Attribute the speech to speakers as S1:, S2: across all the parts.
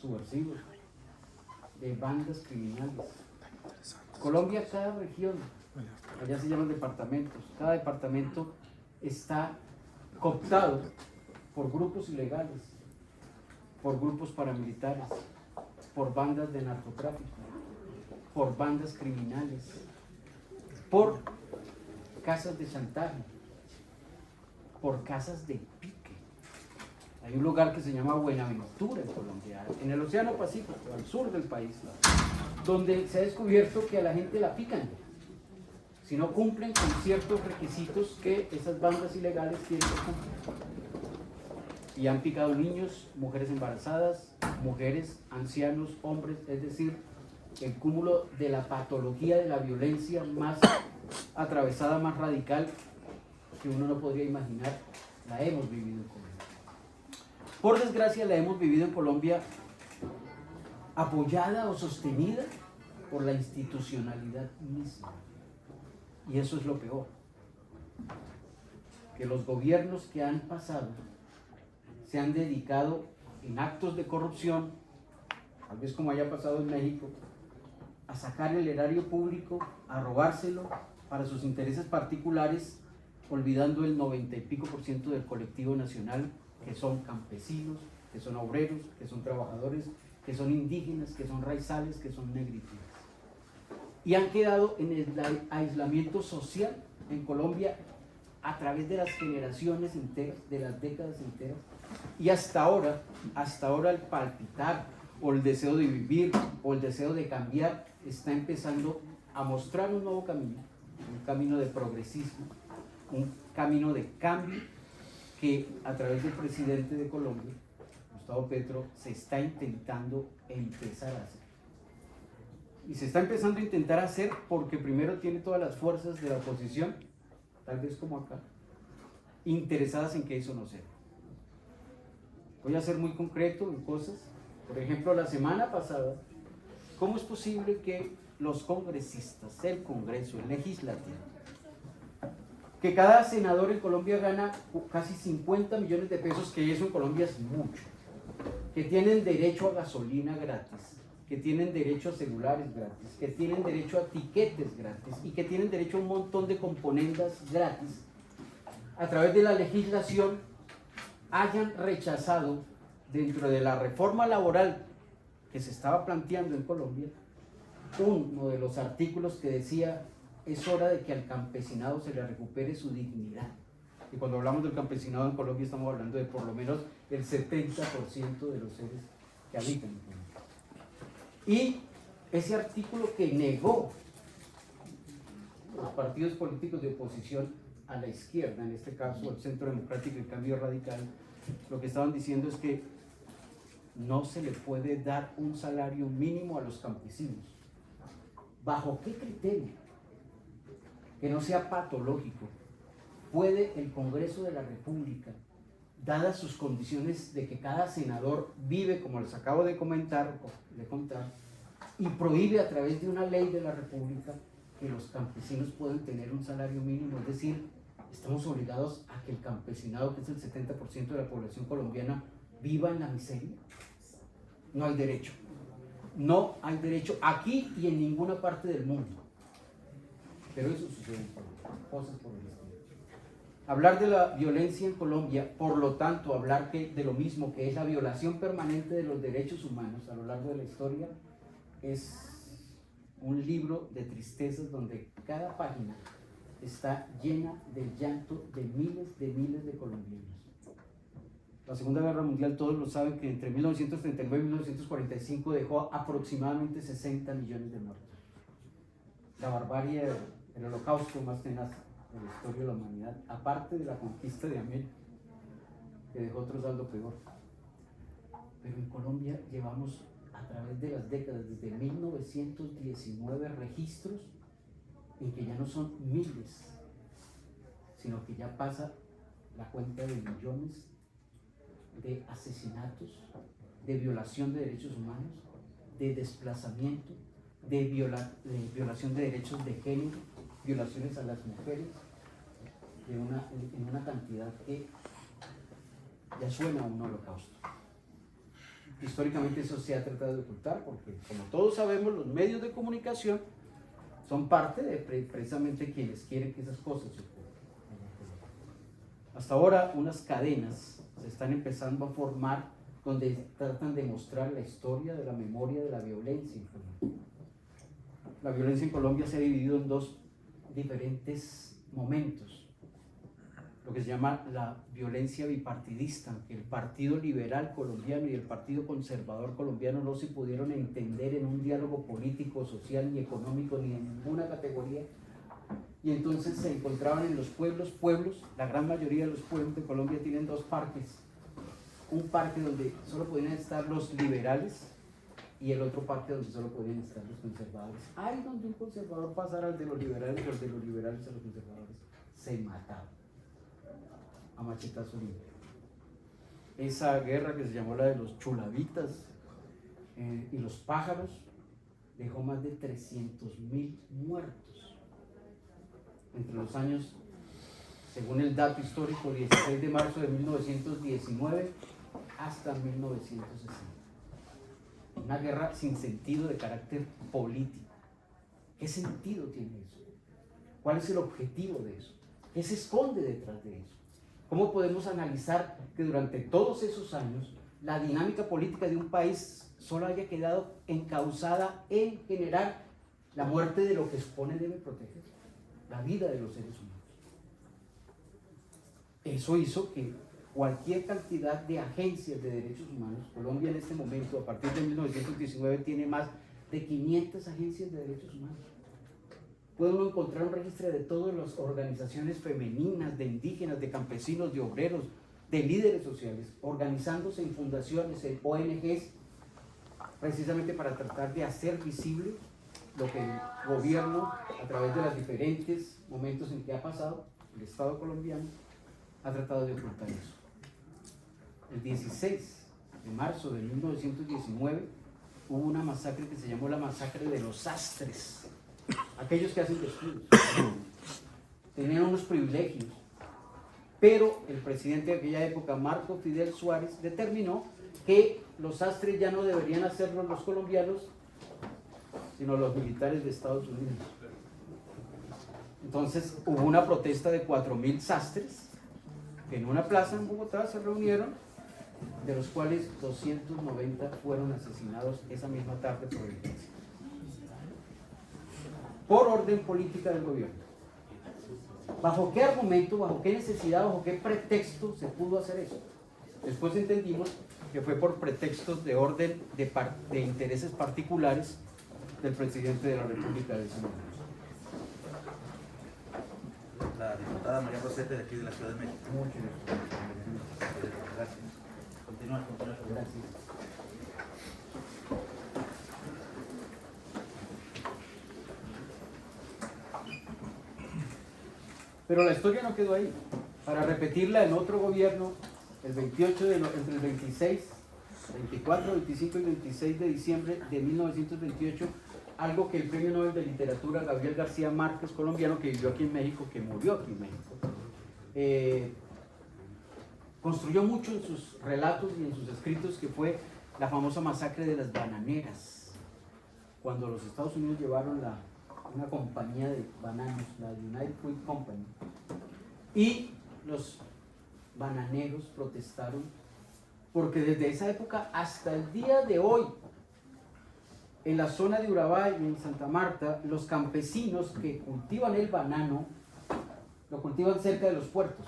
S1: subversivos, de bandas criminales. Colombia, cada región, allá se llaman departamentos, cada departamento está cooptado por grupos ilegales, por grupos paramilitares, por bandas de narcotráfico, por bandas criminales, por casas de chantaje, por casas de pique. Hay un lugar que se llama Buenaventura en Colombia, en el Océano Pacífico, al sur del país, donde se ha descubierto que a la gente la pican si no cumplen con ciertos requisitos que esas bandas ilegales tienen que cumplir. Y han picado niños, mujeres embarazadas, mujeres, ancianos, hombres, es decir, el cúmulo de la patología de la violencia más atravesada, más radical que uno no podría imaginar, la hemos vivido en Colombia. Por desgracia la hemos vivido en Colombia apoyada o sostenida por la institucionalidad misma. Y eso es lo peor, que los gobiernos que han pasado se han dedicado en actos de corrupción, tal vez como haya pasado en México, a sacar el erario público, a robárselo para sus intereses particulares, olvidando el 90 y pico % del colectivo nacional, que son campesinos, que son obreros, que son trabajadores, que son indígenas, que son raizales, que son negritos. Y han quedado en el aislamiento social en Colombia a través de las generaciones enteras, de las décadas enteras, y hasta ahora el palpitar o el deseo de vivir o el deseo de cambiar está empezando a mostrar un nuevo camino, un camino de progresismo, un camino de cambio que a través del presidente de Colombia, Gustavo Petro, se está intentando empezar a hacer. Y se está empezando a intentar hacer porque primero tiene todas las fuerzas de la oposición, tal vez como acá, interesadas en que eso no sea. Voy a ser muy concreto en cosas. Por ejemplo, la semana pasada, ¿cómo es posible que los congresistas, el Congreso, el Legislativo, que cada senador en Colombia gana casi 50 millones de pesos, que eso en Colombia es mucho, que tienen derecho a gasolina gratis, que tienen derecho a celulares gratis, que tienen derecho a tiquetes gratis y que tienen derecho a un montón de componendas gratis, a través de la legislación hayan rechazado dentro de la reforma laboral que se estaba planteando en Colombia uno de los artículos que decía: es hora de que al campesinado se le recupere su dignidad. Y cuando hablamos del campesinado en Colombia estamos hablando de por lo menos el 70% de los seres que habitan en Colombia. Y ese artículo que negó los partidos políticos de oposición a la izquierda, en este caso el Centro Democrático y el Cambio Radical, lo que estaban diciendo es que no se le puede dar un salario mínimo a los campesinos. ¿Bajo qué criterio? Que no sea patológico. ¿Puede el Congreso de la República, dadas sus condiciones de que cada senador vive, como les acabo de contar, y prohíbe a través de una ley de la República que los campesinos puedan tener un salario mínimo? Es decir, estamos obligados a que el campesinado, que es el 70% de la población colombiana, viva en la miseria. No hay derecho. No hay derecho aquí y en ninguna parte del mundo. Pero eso sucede en Colombia, cosas por el estilo. Hablar de la violencia en Colombia, por lo tanto, hablar de lo mismo que es la violación permanente de los derechos humanos a lo largo de la historia, es un libro de tristezas donde cada página está llena del llanto de miles de colombianos. La Segunda Guerra Mundial, todos lo saben, que entre 1939 y 1945 dejó aproximadamente 60 millones de muertos. La barbarie, el holocausto más tenaz de la historia de la humanidad, aparte de la conquista de América, que dejó otro saldo peor. Pero en Colombia llevamos a través de las décadas, desde 1919, registros en que ya no son miles, sino que ya pasa la cuenta de millones de asesinatos, de violación de derechos humanos, de desplazamiento, de violación de derechos de género, violaciones a las mujeres, en una cantidad que ya suena a un holocausto. históricamente eso se ha tratado de ocultar, porque como todos sabemos, los medios de comunicación son parte de precisamente quienes quieren que esas cosas se ocurran. Hasta ahora unas cadenas se están empezando a formar donde tratan de mostrar la historia de la memoria de la violencia en Colombia. La violencia en Colombia se ha dividido en dos diferentes momentos. Lo que se llama la violencia bipartidista, que el Partido Liberal Colombiano y el Partido Conservador Colombiano no se pudieron entender en un diálogo político, social, ni económico, ni en ninguna categoría. Y entonces se encontraban en los pueblos, la gran mayoría de los pueblos de Colombia tienen dos parques. Un parque donde solo podían estar los liberales y el otro parque donde solo podían estar los conservadores. Ahí donde un conservador pasara al de los liberales o el de los liberales a los conservadores, se mataba a machetazo limpio. Esa guerra que se llamó la de los chulavitas y los pájaros dejó más de 300.000 muertos entre los años, según el dato histórico, 16 de marzo de 1919 hasta 1960. Una guerra sin sentido de carácter político. ¿Qué sentido tiene eso? ¿Cuál es el objetivo de eso? ¿Qué se esconde detrás de eso? ¿Cómo podemos analizar que durante todos esos años la dinámica política de un país solo haya quedado encauzada en generar la muerte de lo que supone debe proteger? La vida de los seres humanos. Eso hizo que cualquier cantidad de agencias de derechos humanos, Colombia en este momento, a partir de 1919, tiene más de 500 agencias de derechos humanos. Puede uno encontrar un registro de todas las organizaciones femeninas, de indígenas, de campesinos, de obreros, de líderes sociales, organizándose en fundaciones, en ONGs, precisamente para tratar de hacer visible lo que el gobierno, a través de los diferentes momentos en que ha pasado, el Estado colombiano, ha tratado de ocultar eso. El 16 de marzo de 1919 hubo una masacre que se llamó la masacre de los sastres, aquellos que hacen vestidos. Tenían unos privilegios, pero el presidente de aquella época, Marco Fidel Suárez, determinó que los sastres ya no deberían hacerlo los colombianos, sino los militares de Estados Unidos. Entonces hubo una protesta de 4.000 sastres que en una plaza en Bogotá se reunieron, de los cuales 290 fueron asesinados esa misma tarde por el ejército. Por orden política del gobierno. ¿Bajo qué argumento, bajo qué necesidad, bajo qué pretexto se pudo hacer eso? Después entendimos que fue por pretextos de orden de intereses particulares del presidente de la República de ese momento.
S2: La diputada María Rosete, de aquí de la Ciudad de México.
S1: Muchas
S2: Gracias. Continúa.
S1: gracias. Pero la historia no quedó ahí. Para repetirla en otro gobierno, entre el 26, 24, 25 y 26 de diciembre de 1928, algo que el Premio Nobel de Literatura Gabriel García Márquez, colombiano, que vivió aquí en México, que murió aquí en México, construyó mucho en sus relatos y en sus escritos, que fue la famosa masacre de las bananeras, cuando los Estados Unidos llevaron una compañía de bananos, la United Fruit Company, y los bananeros protestaron porque desde esa época hasta el día de hoy, en la zona de Urabá y en Santa Marta, los campesinos que cultivan el banano lo cultivan cerca de los puertos,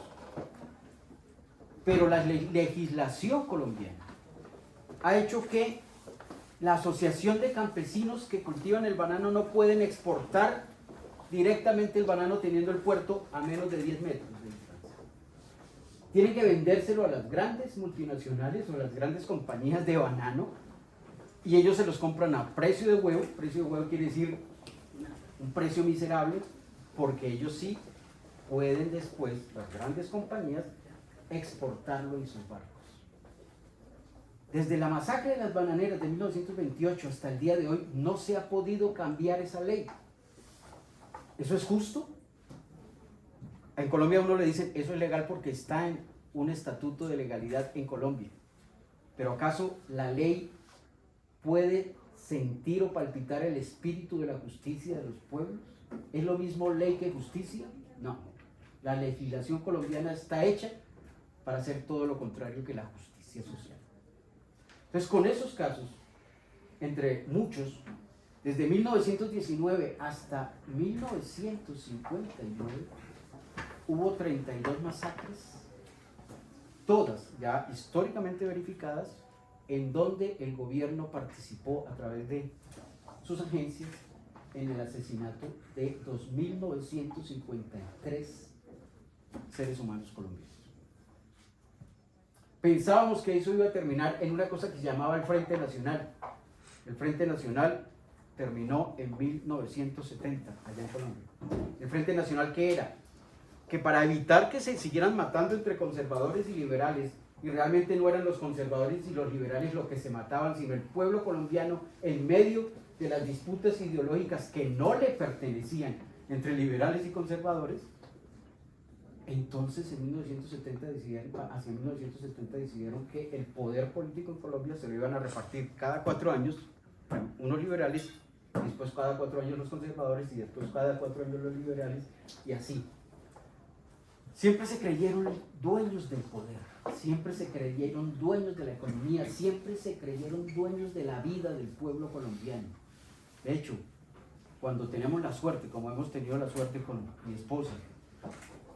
S1: pero la legislación colombiana ha hecho que la asociación de campesinos que cultivan el banano no pueden exportar directamente el banano teniendo el puerto a menos de 10 metros de distancia. Tienen que vendérselo a las grandes multinacionales o a las grandes compañías de banano, y ellos se los compran a precio de huevo. Precio de huevo quiere decir un precio miserable, porque ellos sí pueden después, las grandes compañías, exportarlo en sus barcos. Desde la masacre de las bananeras de 1928 hasta el día de hoy no se ha podido cambiar esa ley. ¿Eso es justo? En Colombia a uno le dicen eso es legal porque está en un estatuto de legalidad en Colombia. Pero ¿acaso la ley puede sentir o palpitar el espíritu de la justicia de los pueblos? ¿Es lo mismo ley que justicia? No. La legislación colombiana está hecha para hacer todo lo contrario que la justicia social. Entonces, con esos casos, entre muchos, desde 1919 hasta 1959, hubo 32 masacres, todas ya históricamente verificadas, en donde el gobierno participó a través de sus agencias en el asesinato de 2.953 seres humanos colombianos. Pensábamos que eso iba a terminar en una cosa que se llamaba el Frente Nacional. El Frente Nacional terminó en 1970, allá en Colombia. ¿El Frente Nacional qué era? Que para evitar que se siguieran matando entre conservadores y liberales, y realmente no eran los conservadores y los liberales los que se mataban, sino el pueblo colombiano en medio de las disputas ideológicas que no le pertenecían entre liberales y conservadores. Entonces en 1970 hacia 1970 decidieron que el poder político en Colombia se lo iban a repartir cada 4 años, unos liberales, después cada 4 años los conservadores y después cada 4 años los liberales, y así. Siempre se creyeron dueños del poder, siempre se creyeron dueños de la economía, siempre se creyeron dueños de la vida del pueblo colombiano. De hecho, cuando tenemos la suerte, como hemos tenido la suerte con mi esposa,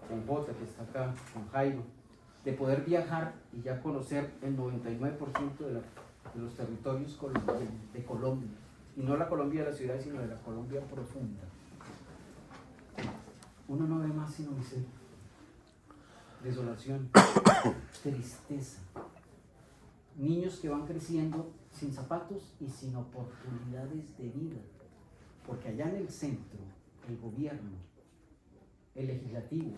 S1: con Bota, que está acá, con Jairo, de poder viajar y ya conocer el 99% de los territorios de Colombia, y no la Colombia de la ciudad, sino de la Colombia profunda, uno no ve más sino miseria, desolación, tristeza, niños que van creciendo sin zapatos y sin oportunidades de vida, porque allá en el centro, el gobierno, el legislativo,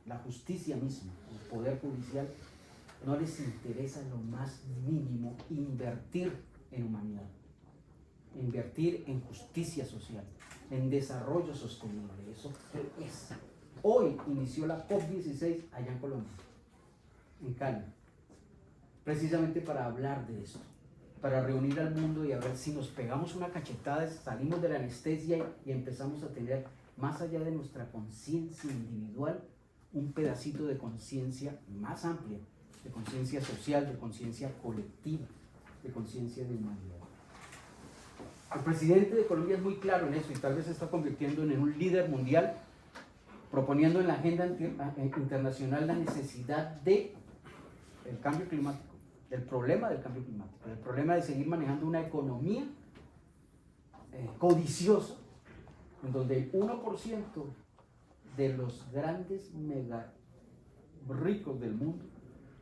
S1: la justicia misma, el poder judicial, no les interesa lo más mínimo invertir en humanidad, invertir en justicia social, en desarrollo sostenible. Eso es. Hoy inició la COP16 allá en Colombia, en Cali, precisamente para hablar de esto, para reunir al mundo y a ver si nos pegamos una cachetada, salimos de la anestesia y empezamos a tener, más allá de nuestra conciencia individual, un pedacito de conciencia más amplia, de conciencia social, de conciencia colectiva, de conciencia de humanidad. El presidente de Colombia es muy claro en eso y tal vez se está convirtiendo en un líder mundial, proponiendo en la agenda internacional la necesidad del cambio climático, del problema del cambio climático, del problema de seguir manejando una economía codiciosa, en donde el 1% de los grandes mega ricos del mundo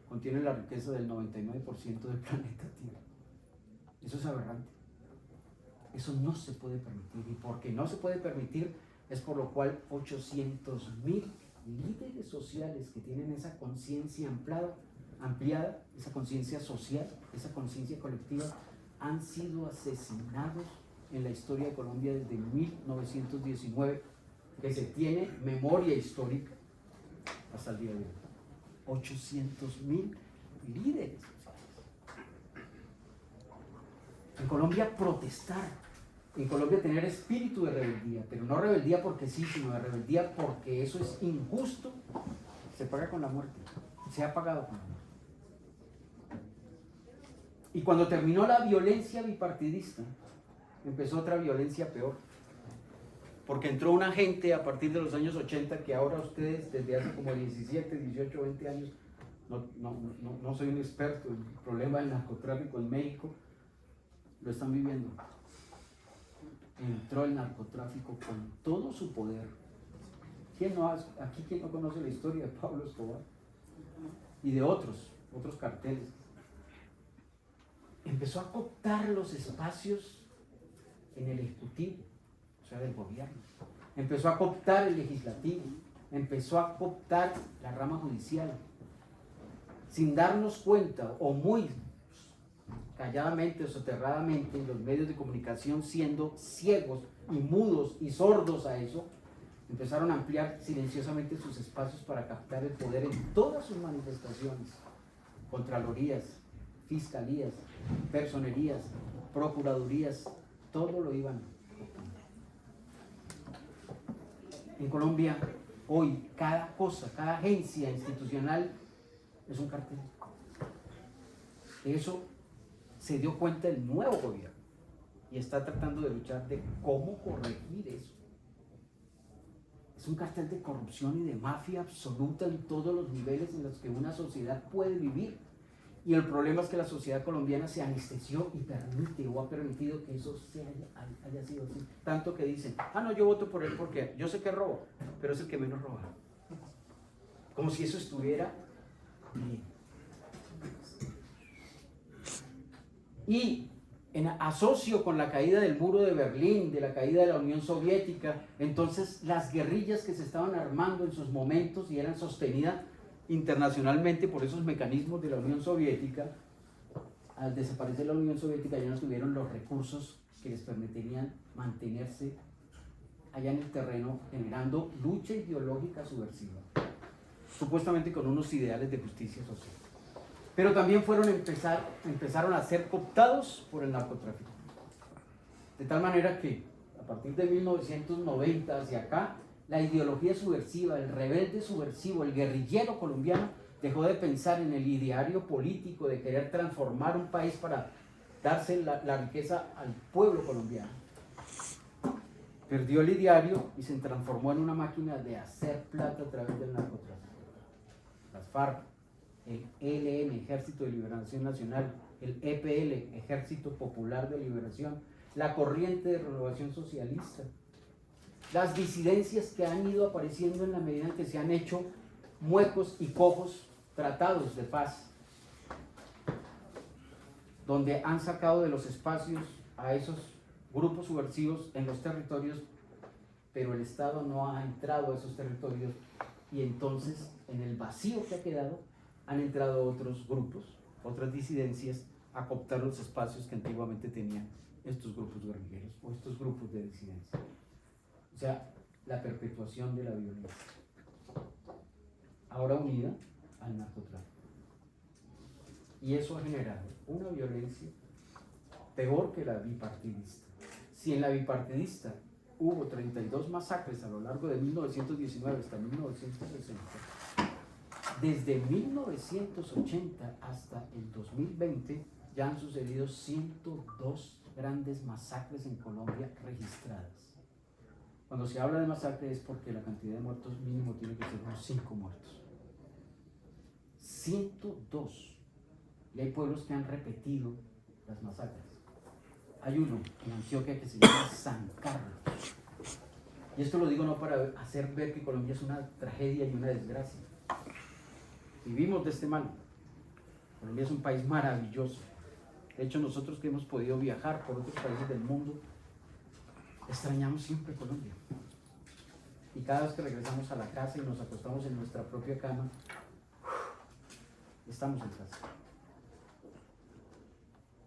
S1: contiene la riqueza del 99% del planeta Tierra. Eso es aberrante. Eso no se puede permitir, y porque no se puede permitir es por lo cual 800.000 líderes sociales que tienen esa conciencia ampliada, esa conciencia social, esa conciencia colectiva, han sido asesinados en la historia de Colombia desde 1919, que se tiene memoria histórica hasta el día de hoy. 800.000 líderes sociales. En Colombia protestar, en Colombia tener espíritu de rebeldía, pero no rebeldía porque sí, sino de rebeldía porque eso es injusto, se paga con la muerte, se ha pagado con la muerte. Y cuando terminó la violencia bipartidista, empezó otra violencia peor, porque entró una gente a partir de los años 80 que ahora ustedes desde hace como 17, 18, 20 años, no soy un experto en el problema del narcotráfico en México, lo están viviendo. Entró el narcotráfico con todo su poder. ¿Quién no conoce la historia de Pablo Escobar? Y de otros carteles. Empezó a cooptar los espacios en el ejecutivo, o sea, del gobierno. Empezó a cooptar el legislativo, empezó a cooptar la rama judicial, sin darnos cuenta, o muy calladamente o soterradamente, los medios de comunicación, siendo ciegos y mudos y sordos a eso, empezaron a ampliar silenciosamente sus espacios para captar el poder en todas sus manifestaciones, contralorías, fiscalías, personerías, procuradurías, todo lo iban. En Colombia, hoy, cada cosa, cada agencia institucional es un cartel. Eso se dio cuenta el nuevo gobierno y está tratando de luchar de cómo corregir eso. Es un cartel de corrupción y de mafia absoluta en todos los niveles en los que una sociedad puede vivir. Y el problema es que la sociedad colombiana se anestesió y permite o ha permitido que eso haya sido así. Tanto que dicen, no, yo voto por él porque yo sé que roba, pero es el que menos roba. Como si eso estuviera bien. Y asocio con la caída del muro de Berlín, de la caída de la Unión Soviética, entonces las guerrillas que se estaban armando en sus momentos y eran sostenidas internacionalmente por esos mecanismos de la Unión Soviética, al desaparecer la Unión Soviética ya no tuvieron los recursos que les permitirían mantenerse allá en el terreno generando lucha ideológica subversiva, supuestamente con unos ideales de justicia social. Pero también empezaron a ser cooptados por el narcotráfico. De tal manera que a partir de 1990 hacia acá, la ideología subversiva, el rebelde subversivo, el guerrillero colombiano dejó de pensar en el ideario político de querer transformar un país para darse la riqueza al pueblo colombiano. Perdió el ideario y se transformó en una máquina de hacer plata a través del narcotráfico. Las FARC, el ELN, Ejército de Liberación Nacional, el EPL, Ejército Popular de Liberación, la corriente de renovación socialista, las disidencias que han ido apareciendo en la medida en que se han hecho muecos y cojos tratados de paz, donde han sacado de los espacios a esos grupos subversivos en los territorios, pero el Estado no ha entrado a esos territorios y entonces en el vacío que ha quedado han entrado otros grupos, otras disidencias a cooptar los espacios que antiguamente tenían estos grupos guerrilleros o estos grupos de disidencia. O sea, la perpetuación de la violencia, ahora unida al narcotráfico. Y eso ha generado una violencia peor que la bipartidista. Si en la bipartidista hubo 32 masacres a lo largo de 1919 hasta 1960, desde 1980 hasta el 2020 ya han sucedido 102 grandes masacres en Colombia registradas. Cuando se habla de masacre es porque la cantidad de muertos mínimo tiene que ser unos 5 muertos. 102. Y hay pueblos que han repetido las masacres. Hay uno en Antioquia que se llama San Carlos. Y esto lo digo no para hacer ver que Colombia es una tragedia y una desgracia. Vivimos de este mal. Colombia es un país maravilloso. De hecho, nosotros que hemos podido viajar por otros países del mundo, extrañamos siempre Colombia. Y cada vez que regresamos a la casa y nos acostamos en nuestra propia cama, estamos en casa.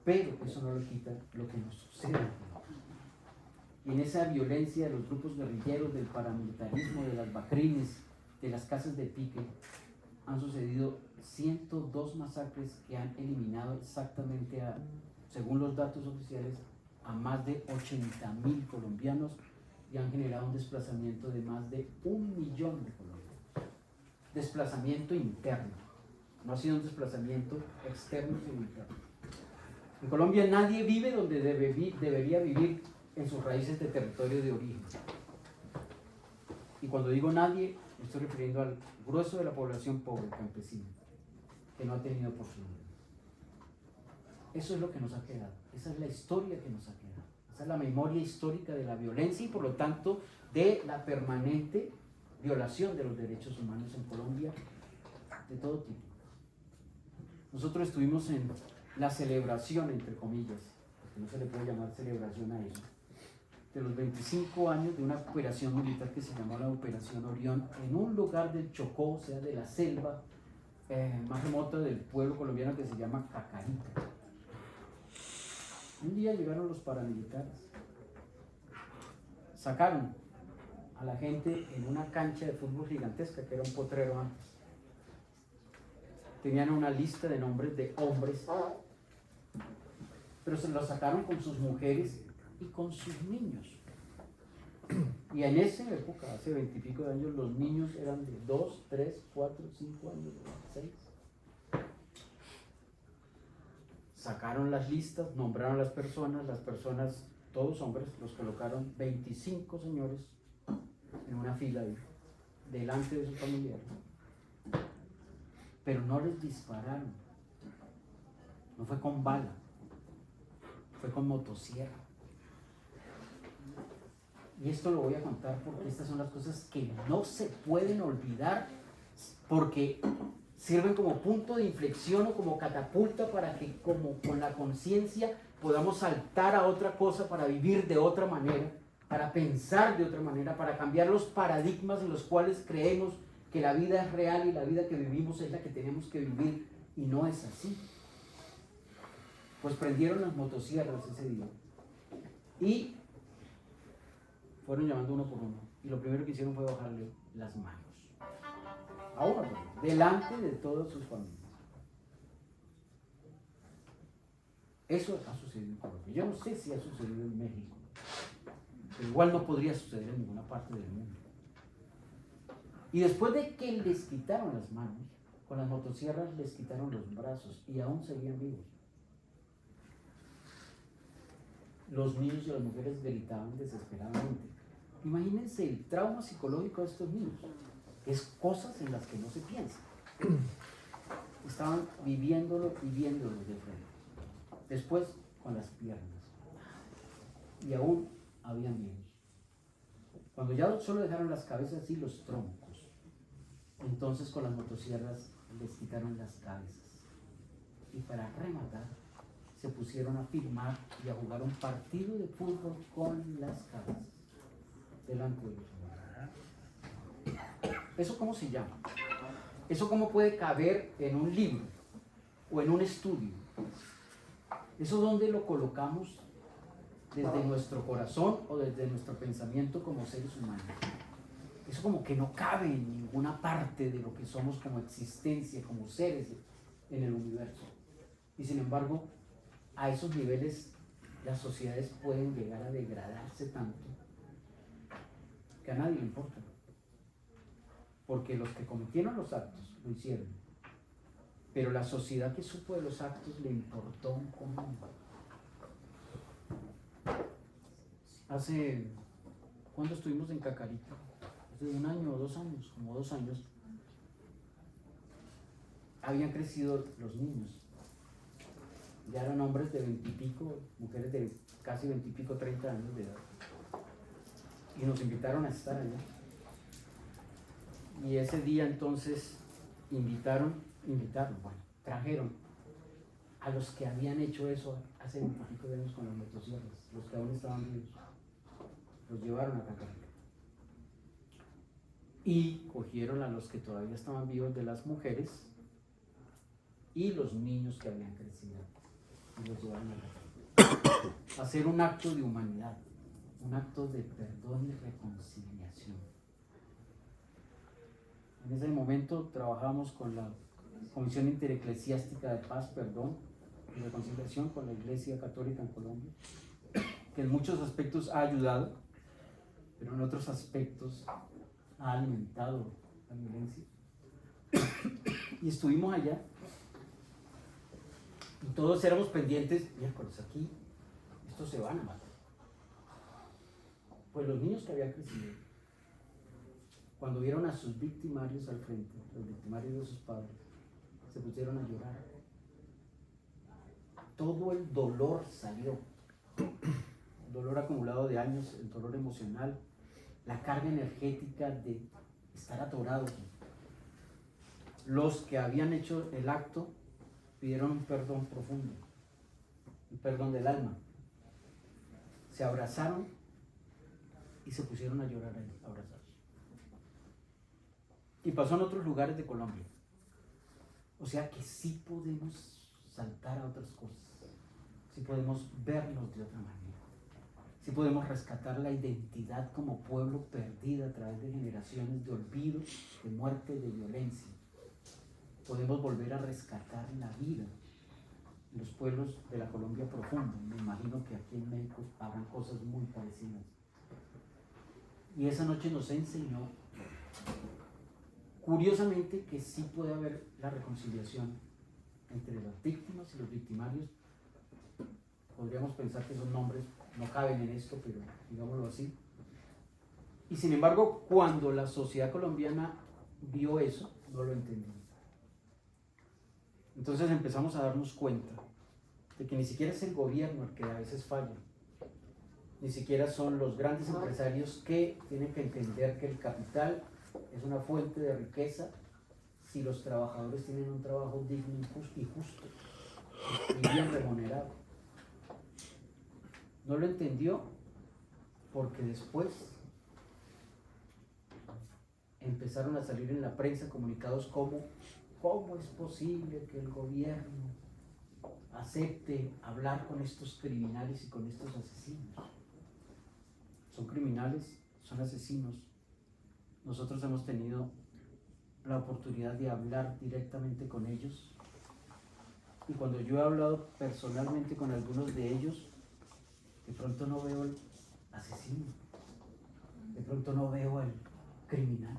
S1: Pero eso no le quita lo que nos sucede. Y en esa violencia de los grupos guerrilleros, del paramilitarismo, de las bacrines, de las casas de pique, han sucedido 102 masacres que han eliminado exactamente, según los datos oficiales, a más de 80.000 colombianos y han generado un desplazamiento de más de 1 millón de colombianos. Desplazamiento interno, no ha sido un desplazamiento externo, sino interno. En Colombia nadie vive donde debería vivir en sus raíces de territorio de origen. Y cuando digo nadie, me estoy refiriendo al grueso de la población pobre, campesina, que no ha tenido oportunidad. Eso es lo que nos ha quedado, esa es la historia que nos ha quedado, esa es la memoria histórica de la violencia y por lo tanto de la permanente violación de los derechos humanos en Colombia de todo tipo. Nosotros estuvimos en la celebración, entre comillas, porque no se le puede llamar celebración a eso, de los 25 años de una operación militar que se llamó la Operación Orión, en un lugar del Chocó, o sea, de la selva más remota del pueblo colombiano que se llama Cacarica. Un día llegaron los paramilitares, sacaron a la gente en una cancha de fútbol gigantesca que era un potrero antes. Tenían una lista de nombres de hombres pero se los sacaron con sus mujeres y con sus niños. Y en esa época, hace 20 y pico de años, los niños eran de 2, 3, 4, 5 años, 6. Sacaron las listas, nombraron las personas, todos hombres, los colocaron 25 señores en una fila ahí, delante de sus familiares. Pero no les dispararon, no fue con bala, fue con motosierra. Y esto lo voy a contar porque estas son las cosas que no se pueden olvidar, porque sirven como punto de inflexión o como catapulta para que como con la conciencia podamos saltar a otra cosa, para vivir de otra manera, para pensar de otra manera, para cambiar los paradigmas en los cuales creemos que la vida es real y la vida que vivimos es la que tenemos que vivir, y no es así. Pues prendieron las motosierras ese día y fueron llamando uno por uno, y lo primero que hicieron fue bajarle las manos a uno, delante de todas sus familias. Eso ha sucedido en Colombia. Yo no sé si ha sucedido en México, pero igual no podría suceder en ninguna parte del mundo. Y después de que les quitaron las manos, con las motosierras les quitaron los brazos y aún seguían vivos. Los niños y las mujeres gritaban desesperadamente. Imagínense el trauma psicológico de estos niños. Es cosas en las que no se piensa. Estaban viviéndolo y viéndolo de frente. Después con las piernas. Y aún habían vivos. Cuando ya solo dejaron las cabezas y los troncos, entonces con las motosierras les quitaron las cabezas. Y para rematar, se pusieron a filmar y a jugar un partido de fútbol con las cabezas delante de los humanos. ¿Eso cómo se llama? ¿Eso cómo puede caber en un libro o en un estudio? ¿Eso dónde lo colocamos? ¿Desde nuestro corazón o desde nuestro pensamiento como seres humanos? Eso como que no cabe en ninguna parte de lo que somos como existencia, como seres en el universo. Y sin embargo, a esos niveles las sociedades pueden llegar a degradarse tanto que a nadie le importa. Porque los que cometieron los actos lo hicieron, pero la sociedad que supo de los actos le importó un común. ¿Cuándo estuvimos en Cacarita? Hace 1 año o 2 años, como 2 años, habían crecido los niños. Ya eran hombres de 20 y pico, mujeres de casi 20 y pico, 30 años de edad. Y nos invitaron a estar allá. Y ese día entonces trajeron a los que habían hecho eso hace 20 y pico de años con las motosierras, los que aún estaban vivos. Los llevaron a Cacarita. Y cogieron a los que todavía estaban vivos de las mujeres y los niños que habían crecido. Y los llevaron a Cacarita. Hacer un acto de humanidad, un acto de perdón y reconciliación. En ese momento trabajamos con la Comisión Intereclesiástica de Paz, Perdón y Reconciliación con la Iglesia Católica en Colombia, que en muchos aspectos ha ayudado, pero en otros aspectos ha alimentado la violencia. Y estuvimos allá y todos éramos pendientes, miércoles aquí, estos se van a matar. Pues los niños que habían crecido, cuando vieron a sus victimarios al frente, los victimarios de sus padres, se pusieron a llorar. Todo el dolor salió, el dolor acumulado de años, el dolor emocional, la carga energética de estar atorados. Los que habían hecho el acto pidieron un perdón profundo, un perdón del alma. Se abrazaron y se pusieron a llorar ahí, abrazados. Y pasó en otros lugares de Colombia. O sea que sí podemos saltar a otras cosas, sí podemos vernos de otra manera, sí podemos rescatar la identidad como pueblo perdida a través de generaciones de olvido, de muerte, de violencia. Podemos volver a rescatar la vida en los pueblos de la Colombia profunda. Me imagino que aquí en México habrán cosas muy parecidas. Y esa noche nos enseñó, curiosamente, que sí puede haber la reconciliación entre las víctimas y los victimarios. Podríamos pensar que esos nombres no caben en esto, pero digámoslo así. Y sin embargo, cuando la sociedad colombiana vio eso, no lo entendió. Entonces empezamos a darnos cuenta de que ni siquiera es el gobierno el que a veces falla, ni siquiera son los grandes empresarios que tienen que entender que el capital es una fuente de riqueza si los trabajadores tienen un trabajo digno y justo y bien remunerado. No lo entendió porque después empezaron a salir en la prensa comunicados como ¿cómo es posible que el gobierno acepte hablar con estos criminales y con estos asesinos? Son criminales, son asesinos. Nosotros hemos tenido la oportunidad de hablar directamente con ellos, y cuando yo he hablado personalmente con algunos de ellos, de pronto no veo al asesino, de pronto no veo al criminal,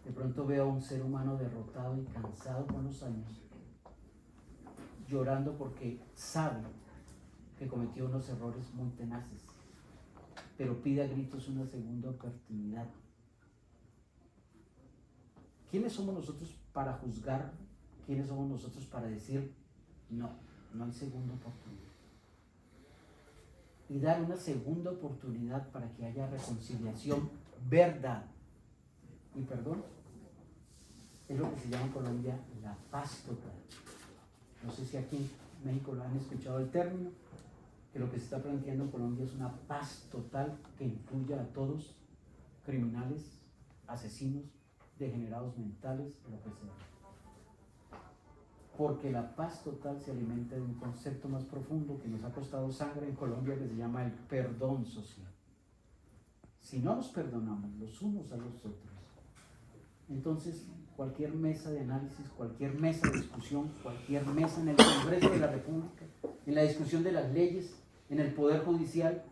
S1: de pronto veo a un ser humano derrotado y cansado con los años, llorando porque sabe que cometió unos errores muy tenaces, pero pide a gritos una segunda oportunidad. ¿Quiénes somos nosotros para juzgar? ¿Quiénes somos nosotros para decir no, no hay segunda oportunidad? Y dar una segunda oportunidad para que haya reconciliación, verdad y perdón, es lo que se llama en Colombia la paz total. No sé si aquí en México lo han escuchado el término, que lo que se está planteando en Colombia es una paz total que incluya a todos, criminales, asesinos, degenerados mentales, lo que sea. Porque la paz total se alimenta de un concepto más profundo que nos ha costado sangre en Colombia, que se llama el perdón social. Si no nos perdonamos los unos a los otros, entonces cualquier mesa de análisis, cualquier mesa de discusión, cualquier mesa en el Congreso de la República, en la discusión de las leyes, en el Poder Judicial,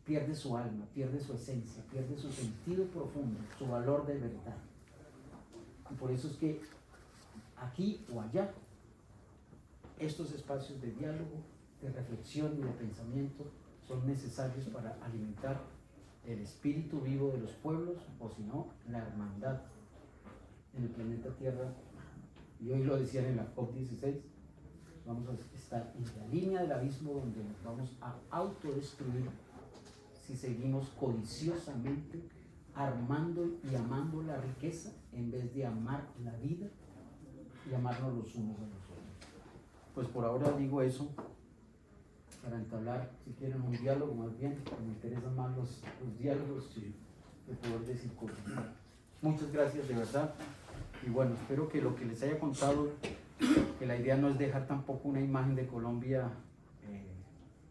S1: pierde su alma, pierde su esencia, pierde su sentido profundo, su valor de verdad. Y por eso es que aquí o allá, estos espacios de diálogo, de reflexión y de pensamiento son necesarios para alimentar el espíritu vivo de los pueblos, o si no, la hermandad en el planeta Tierra. Y hoy lo decían en la COP16, vamos a estar en la línea del abismo donde nos vamos a autodestruir si seguimos codiciosamente armando y amando la riqueza en vez de amar la vida y amarnos los unos a los otros. Pues por ahora digo eso para entablar, si quieren, un diálogo más bien, me interesan más los diálogos de poder decir cosas. Muchas gracias de verdad, y bueno, espero que lo que les haya contado, que la idea no es dejar tampoco una imagen de Colombia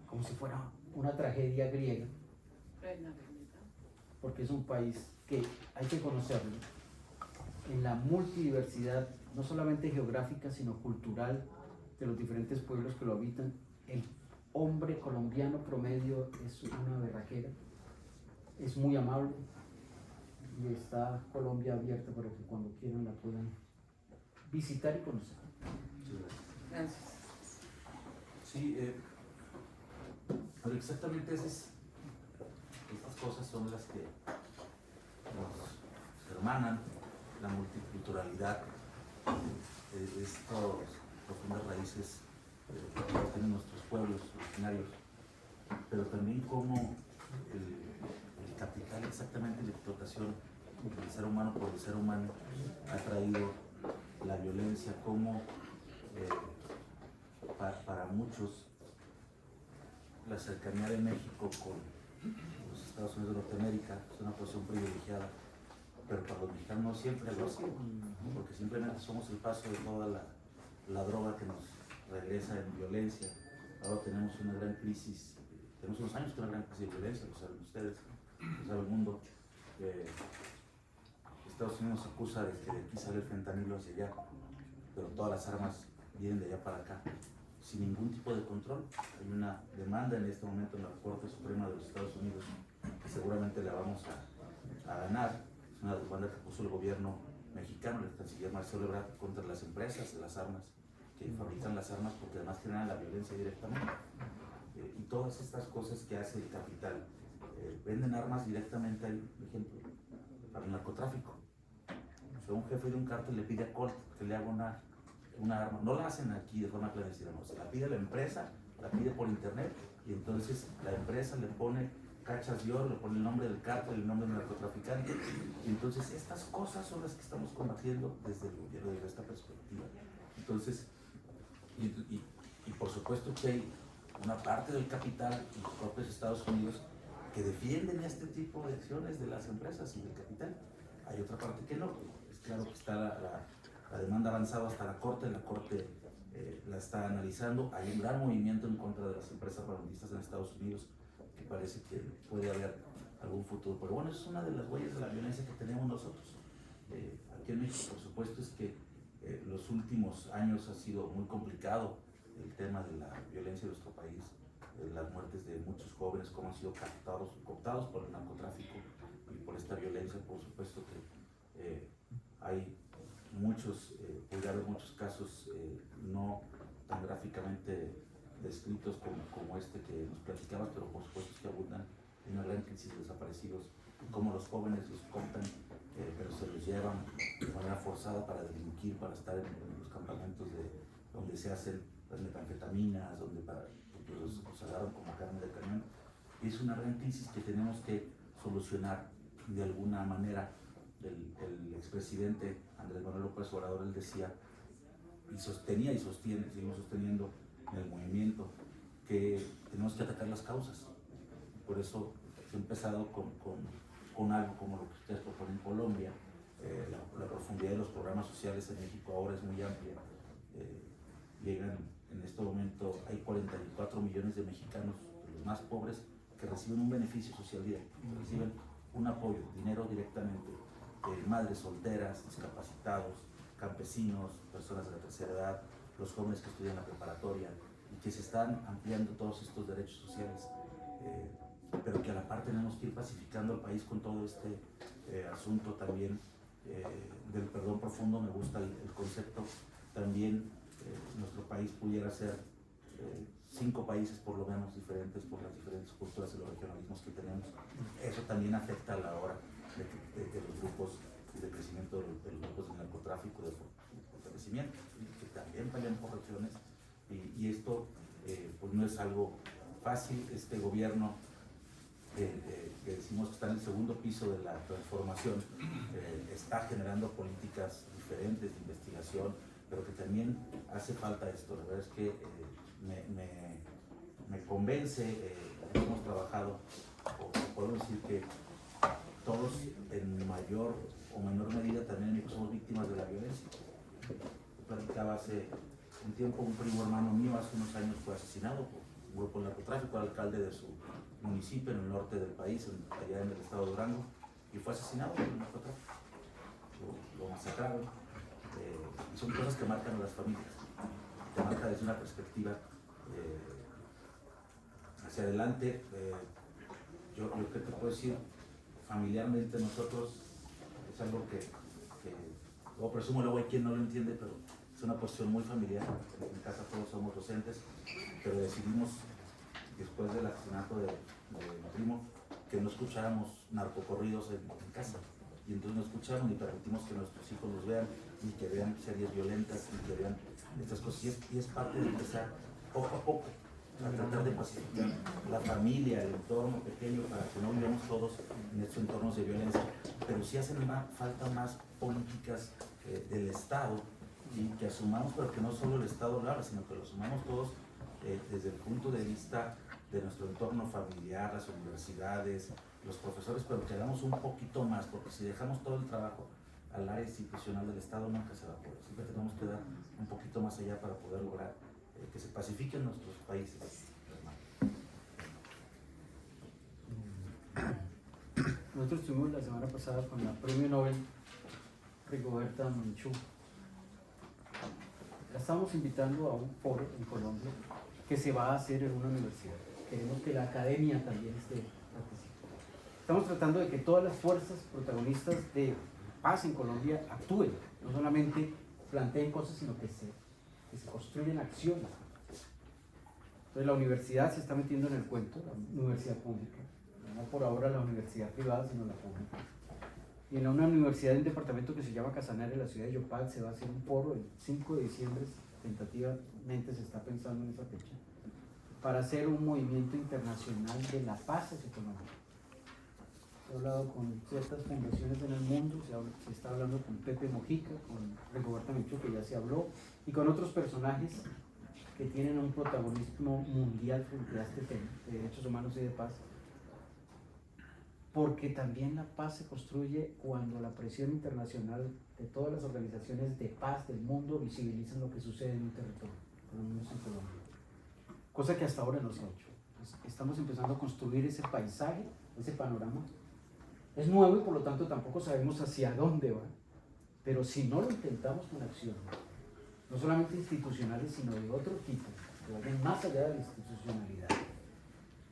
S1: como si fuera una tragedia griega, porque es un país que hay que conocerlo en la multidiversidad, no solamente geográfica, sino cultural, de los diferentes pueblos que lo habitan. El hombre colombiano promedio es una berraquera, es muy amable, y está Colombia abierta para que cuando quieran la puedan visitar y conocer.
S2: Gracias. Sí, pero exactamente estas cosas son las que nos hermanan, la multiculturalidad, estas profundas raíces que tienen nuestros pueblos originarios, pero también cómo el capital, exactamente la explotación del ser humano por el ser humano, ha traído la violencia, cómo para muchos la cercanía de México con los Estados Unidos de Norteamérica es una posición privilegiada, pero para los mexicanos no siempre lo ha sido, porque simplemente somos el paso de toda la droga que nos regresa en violencia. Ahora tenemos una gran crisis, tenemos unos años con una gran crisis de violencia, lo saben ustedes, lo sabe el mundo. Estados Unidos nos acusa de que de aquí sale el fentanilo hacia allá, pero todas las armas vienen de allá para acá, sin ningún tipo de control. Hay una demanda en este momento en la Corte Suprema de los Estados Unidos, que seguramente la vamos a ganar. Es una demanda que puso el gobierno mexicano, el canciller Marcelo Ebrard, contra las empresas de las armas, que fabrican las armas, porque además generan la violencia directamente. Y todas estas cosas que hace el capital, venden armas directamente ahí, por ejemplo, para el narcotráfico. O sea, un jefe de un cártel le pide a Colt que le haga una arma. No la hacen aquí de forma clandestina, no, se la pide la empresa, la pide por internet, y entonces la empresa le pone cachas de oro, le pone el nombre del cártel, el nombre del narcotraficante, y entonces estas cosas son las que estamos combatiendo desde el gobierno, desde esta perspectiva. Entonces, y por supuesto que hay una parte del capital en los propios Estados Unidos que defienden este tipo de acciones de las empresas y del capital. Hay otra parte que no. Es claro que está la demanda avanzada hasta la Corte la está analizando. Hay un gran movimiento en contra de las empresas armamentistas en Estados Unidos, que parece que puede haber algún futuro. Pero bueno, es una de las huellas de la violencia que tenemos nosotros. Aquí en México, por supuesto, es que los últimos años ha sido muy complicado el tema de la violencia en nuestro país, las muertes de muchos jóvenes, cómo han sido cooptados por el narcotráfico y por esta violencia. Por supuesto que hay muchos, puede haber muchos casos no tan gráficamente descritos como este que nos platicabas, pero por supuesto que abundan en una gran crisis de desaparecidos, cómo los jóvenes los cooptan, pero se los llevan de manera forzada para delinquir, para estar en los campamentos donde se hacen las metanfetaminas, donde los agarran como carne de cañón. Y es una gran crisis que tenemos que solucionar de alguna manera. El expresidente Andrés Manuel López Obrador, él decía, y sostenía y sostiene, seguimos sosteniendo en el movimiento, que tenemos que atacar las causas. Por eso se ha empezado con algo como lo que ustedes proponen en Colombia. La profundidad de los programas sociales en México ahora es muy amplia. Llegan en este momento, hay 44 millones de mexicanos, los más pobres, que reciben un beneficio social directo, reciben un apoyo, dinero directamente, madres solteras, discapacitados, campesinos, personas de la tercera edad, los jóvenes que estudian la preparatoria, y que se están ampliando todos estos derechos sociales, pero que a la par tenemos que ir pacificando el país con todo este asunto también del perdón profundo. Me gusta el concepto. También nuestro país pudiera ser 5 países por lo menos diferentes por las diferentes culturas y los regionalismos que tenemos. Eso también afecta a la hora de los grupos de crecimiento de los grupos de narcotráfico, de fortalecimiento, que también vayan por regiones, y esto pues no es algo fácil. Este gobierno que decimos que está en el segundo piso de la transformación, está generando políticas diferentes de investigación, pero que también hace falta esto. La verdad es que me convence, hemos trabajado, o podemos decir que todos en mayor o menor medida también somos víctimas de la violencia. Platicaba hace un tiempo, un primo hermano mío hace unos años fue asesinado por un grupo de narcotráfico, alcalde de su municipio en el norte del país, allá en el estado de Durango, y fue asesinado por el narcotráfico. Lo masacraron. Y son cosas que marcan a las familias, que marcan desde una perspectiva hacia adelante. Yo que te puedo decir, familiarmente nosotros, es algo que luego presumo, luego hay quien no lo entiende, pero es una cuestión muy familiar. En mi casa todos somos docentes, pero decidimos, después del asesinato de mi primo, que no escucháramos narcocorridos en casa. Y entonces no escuchamos ni permitimos que nuestros hijos los vean, ni que vean series violentas, ni que vean estas cosas. Y es parte de empezar poco a poco a tratar de pacificar la familia, el entorno pequeño, para que no vivamos todos en estos entornos de violencia. Pero sí hacen falta más políticas del Estado, y que asumamos, pero que no solo el Estado lo haga, sino que lo asumamos todos desde el punto de vista de nuestro entorno familiar, las universidades, los profesores, pero que hagamos un poquito más, porque si dejamos todo el trabajo al área institucional del Estado, nunca se va a poder. Siempre tenemos que dar un poquito más allá para poder lograr que se pacifiquen nuestros países.
S1: Nosotros estuvimos la semana pasada con la Premio Nobel Rigoberta Menchú. Ya estamos invitando a un foro en Colombia que se va a hacer en una universidad. Queremos que la academia también esté participando. Estamos tratando de que todas las fuerzas protagonistas de paz en Colombia actúen, no solamente planteen cosas, sino que se construyan acciones. Entonces la universidad se está metiendo en el cuento, la universidad pública, no por ahora la universidad privada, sino la pública. Y en una universidad en un departamento que se llama Casanare, en la ciudad de Yopal, se va a hacer un foro el 5 de diciembre, tentativamente se está pensando en esa fecha, para hacer un movimiento internacional de la paz económica. He hablado con ciertas fundaciones en el mundo, se está hablando con Pepe Mojica, con Rigoberta Menchú, que ya se habló, y con otros personajes que tienen un protagonismo mundial frente a este tema de derechos humanos y de paz, porque también la paz se construye cuando la presión internacional de todas las organizaciones de paz del mundo visibilizan lo que sucede en un territorio, por lo menos en Colombia, cosa que hasta ahora no se ha hecho. Estamos empezando a construir ese paisaje, ese panorama. Es nuevo y por lo tanto tampoco sabemos hacia dónde va, pero si no lo intentamos con acciones, no solamente institucionales, sino de otro tipo, que vayan más allá de la institucionalidad.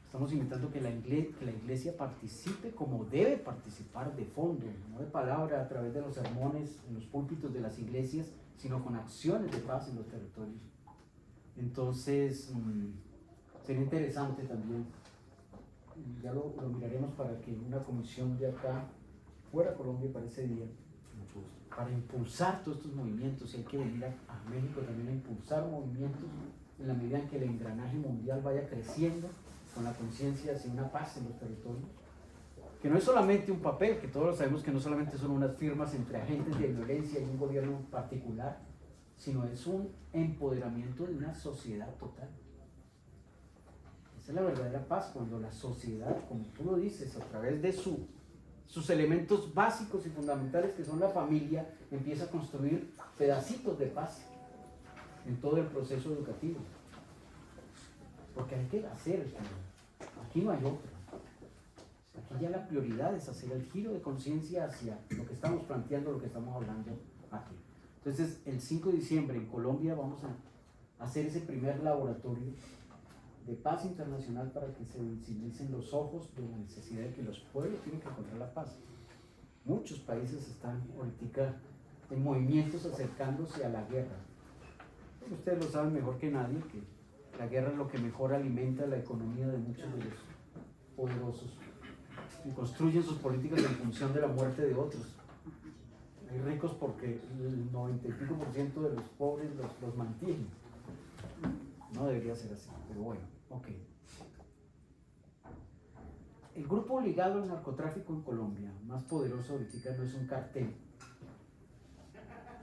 S1: Estamos invitando que la iglesia participe como debe participar, de fondo, no de palabra a través de los sermones en los púlpitos de las iglesias, sino con acciones de paz en los territorios. Entonces, sería interesante también, ya lo miraremos para que una comisión de acá, fuera Colombia para ese día, para impulsar todos estos movimientos, y hay que venir a México también a impulsar movimientos en la medida en que el engranaje mundial vaya creciendo con la conciencia hacia una paz en los territorios, que no es solamente un papel, que todos sabemos que no solamente son unas firmas entre agentes de violencia y un gobierno particular, sino es un empoderamiento de una sociedad total. Esa es la verdadera paz, cuando la sociedad, como tú lo dices, a través de sus elementos básicos y fundamentales, que son la familia, empieza a construir pedacitos de paz en todo el proceso educativo. Porque hay que hacer el cambio. Aquí no hay otra. Aquí ya la prioridad es hacer el giro de conciencia hacia lo que estamos planteando, lo que estamos hablando aquí. Entonces, el 5 de diciembre en Colombia vamos a hacer ese primer laboratorio de paz internacional para que se visibilicen los ojos de la necesidad de que los pueblos tienen que encontrar la paz. Muchos países están ahorita en movimientos acercándose a la guerra. Ustedes lo saben mejor que nadie, que la guerra es lo que mejor alimenta la economía de muchos de los poderosos y construyen sus políticas en función de la muerte de otros. Hay ricos porque el 90 y pico % de los pobres los mantienen. No debería ser así, pero bueno, ok. El grupo ligado al narcotráfico en Colombia, más poderoso ahorita, no es un cartel,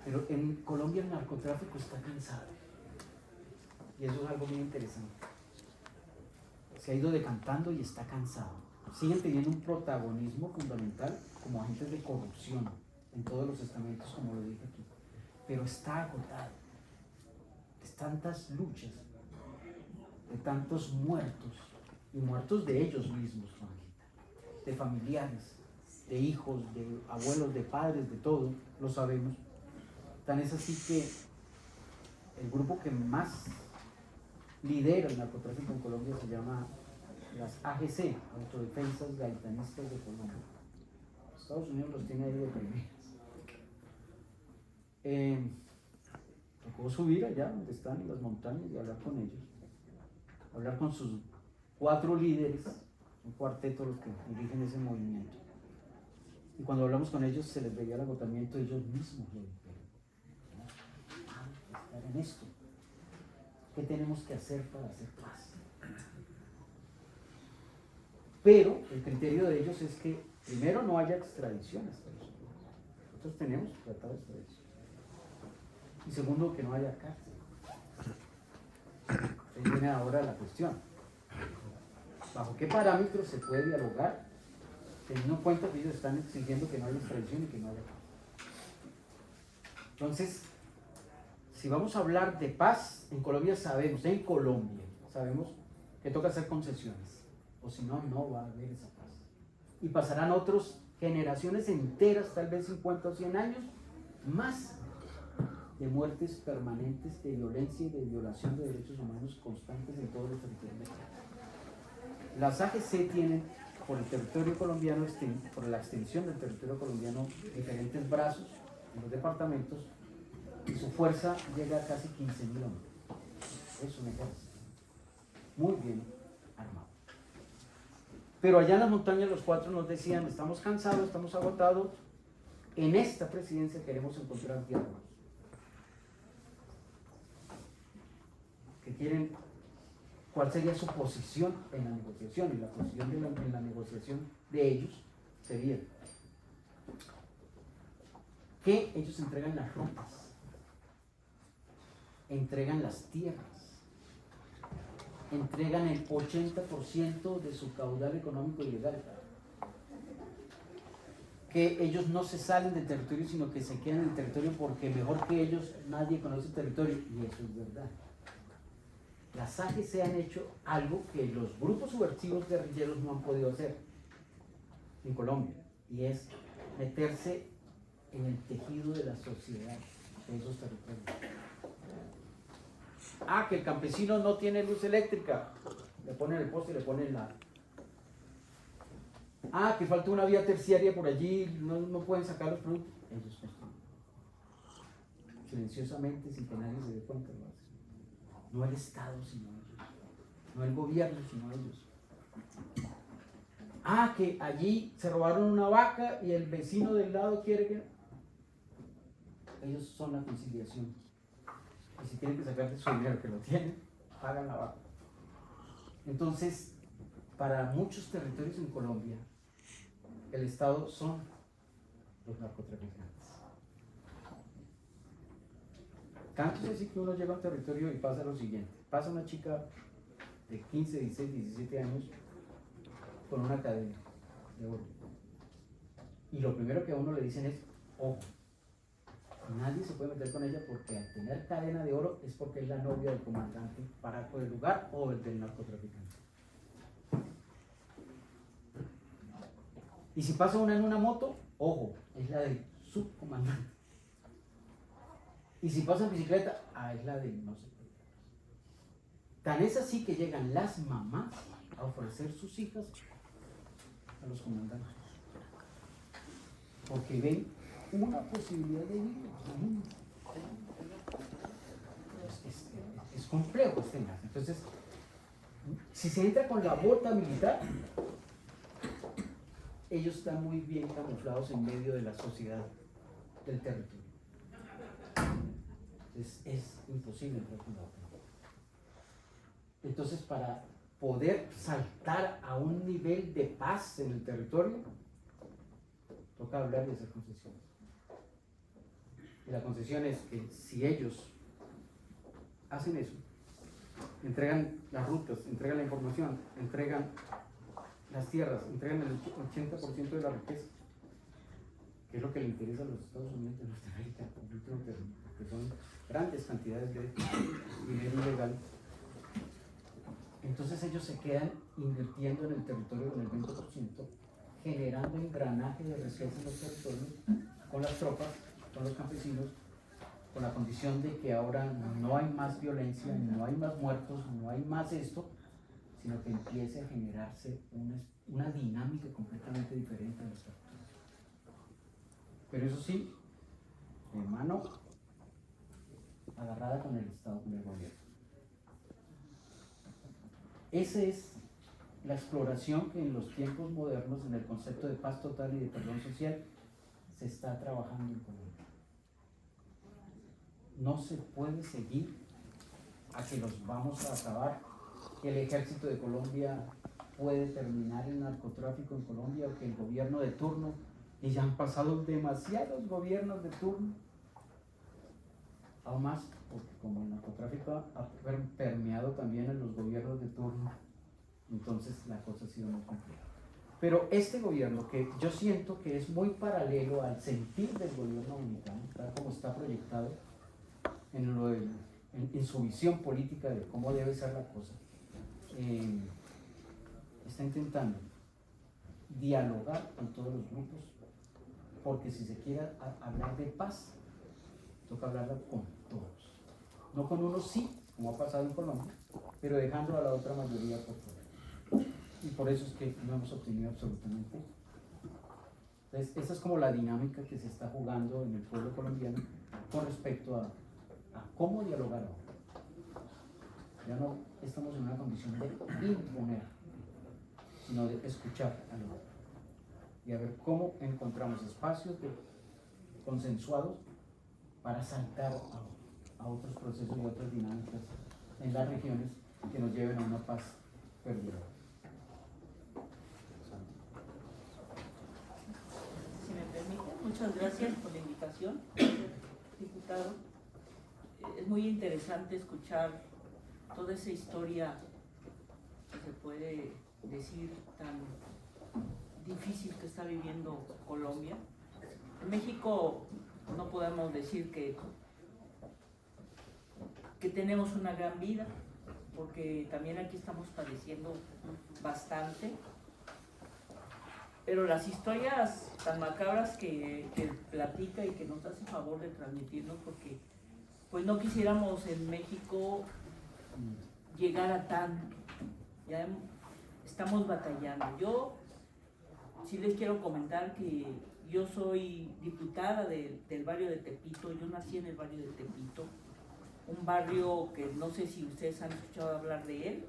S1: pero en Colombia el narcotráfico está cansado, y eso es algo muy interesante. Se ha ido decantando y está cansado. Siguen teniendo un protagonismo fundamental como agentes de corrupción en todos los estamentos, como lo dije aquí, pero está agotado. Es tantas luchas, de tantos muertos, y muertos de ellos mismos, Juanquita, de familiares, de hijos, de abuelos, de padres, de todo, lo sabemos. Tan es así que el grupo que más lidera el narcotráfico en Colombia se llama las AGC, Autodefensas Gaitanistas de Colombia. Estados Unidos los tiene ahí de primeras. Tocó subir allá donde están en las montañas y hablar con ellos, hablar con sus 4 líderes, un cuarteto los que dirigen ese movimiento. Y cuando hablamos con ellos se les veía el agotamiento de ellos mismos. Estar en esto. ¿Qué tenemos que hacer para hacer paz? Pero el criterio de ellos es que primero no haya extradición a Estados Unidos. Nosotros tenemos tratado de extradición. Y segundo, que no haya cárcel. Ahí viene ahora la cuestión. ¿Bajo qué parámetros se puede dialogar? Teniendo en cuenta que ellos están exigiendo que no haya extradición y que no haya cárcel. Entonces, si vamos a hablar de paz, en Colombia sabemos que toca hacer concesiones, o si no, no va a haber esa paz. Y pasarán otras generaciones enteras, tal vez 50 o 100 años, más, de muertes permanentes, de violencia y de violación de derechos humanos constantes en todos los territorios mexicanos. Las AGC tienen por el territorio colombiano, por la extensión del territorio colombiano, diferentes brazos en los departamentos, y su fuerza llega a casi 15.000 hombres. Es un ejército muy bien armado. Pero allá en las montañas los cuatro nos decían: estamos cansados, estamos agotados, en esta presidencia queremos encontrar diálogos. Que quieren, ¿cuál sería su posición en la negociación? Y la posición en la negociación de ellos sería que ellos entregan las rutas, entregan las tierras, entregan el 80% de su caudal económico y legal, que ellos no se salen del territorio, sino que se quedan en el territorio porque mejor que ellos nadie conoce el territorio, y eso es verdad. Las AGC han hecho algo que los grupos subversivos guerrilleros no han podido hacer en Colombia, y es meterse en el tejido de la sociedad de esos territorios. Ah, que el campesino no tiene luz eléctrica, le ponen el poste y le ponen la... Ah, que falta una vía terciaria por allí, no pueden sacar los productos. Ellos construyen. Silenciosamente, sin que nadie se dé cuenta, lo hacen. No el Estado, sino ellos. No el gobierno, sino ellos. Ah, que allí se robaron una vaca y el vecino del lado quiere que... Ellos son la conciliación. Y si tienen que sacar de su dinero, que lo tienen, pagan la vaca. Entonces, para muchos territorios en Colombia, el Estado son los narcotraficantes. Tanto es así que uno llega a un territorio y pasa lo siguiente: pasa una chica de 15, 16, 17 años con una cadena de oro. Y lo primero que a uno le dicen es: ojo, nadie se puede meter con ella, porque al tener cadena de oro es porque es la novia del comandante paraco del lugar o el del narcotraficante. Y si pasa una en una moto, ojo, es la del subcomandante. Y si pasa en bicicleta, es la del no sé qué. Tan es así que llegan las mamás a ofrecer sus hijas a los comandantes, porque ven una posibilidad de vida. Es complejo este tema. Entonces, si se entra con la bota militar, ellos están muy bien camuflados en medio de la sociedad del territorio. Entonces, es imposible entrar con la bota. Entonces, para poder saltar a un nivel de paz en el territorio, toca hablar y hacer concesiones. Y la concesión es que si ellos hacen eso, entregan las rutas, entregan la información, entregan las tierras, entregan el 80% de la riqueza, que es lo que le interesa a los Estados Unidos de Norteamérica, que son grandes cantidades de dinero ilegal. Entonces ellos se quedan invirtiendo en el territorio con el 20%, generando engranaje de riqueza en los territorios, con las tropas, con los campesinos, con la condición de que ahora no hay más violencia, no hay más muertos, no hay más esto, sino que empiece a generarse una dinámica completamente diferente en los territorios. Pero eso sí, de mano agarrada con el Estado, con el gobierno. Esa es la exploración que en los tiempos modernos, en el concepto de paz total y de perdón social, se está trabajando en Colombia. No se puede seguir a que los vamos a acabar, que el ejército de Colombia puede terminar el narcotráfico en Colombia, o que el gobierno de turno, y ya han pasado demasiados gobiernos de turno, aún más, porque como el narcotráfico ha permeado también en los gobiernos de turno, entonces la cosa ha sido muy compleja. Pero este gobierno, que yo siento que es muy paralelo al sentir del gobierno dominicano, tal como está proyectado en su visión política de cómo debe ser la cosa, está intentando dialogar con todos los grupos, porque si se quiere hablar de paz, toca hablarla con todos. No con unos sí, como ha pasado en Colombia, pero dejando a la otra mayoría por fuera. Y por eso es que no hemos obtenido absolutamente. Entonces, esa es como la dinámica que se está jugando en el pueblo colombiano con respecto a cómo dialogar ahora. Ya no estamos en una condición de imponer, sino de escuchar al otro y a ver cómo encontramos espacios consensuados para saltar a otros procesos y otras dinámicas en las regiones que nos lleven a una paz perdurable.
S3: Si me permite, muchas gracias por la invitación, diputado. Es muy interesante escuchar toda esa historia que se puede decir tan difícil que está viviendo Colombia. En México no podemos decir que tenemos una gran vida, porque también aquí estamos padeciendo bastante. Pero las historias tan macabras que platica y que nos hace favor de transmitirnos, porque pues no quisiéramos en México llegar a tanto. Ya estamos batallando. Yo sí les quiero comentar que yo soy diputada del barrio de Tepito. Yo nací en el barrio de Tepito, un barrio que no sé si ustedes han escuchado hablar de él,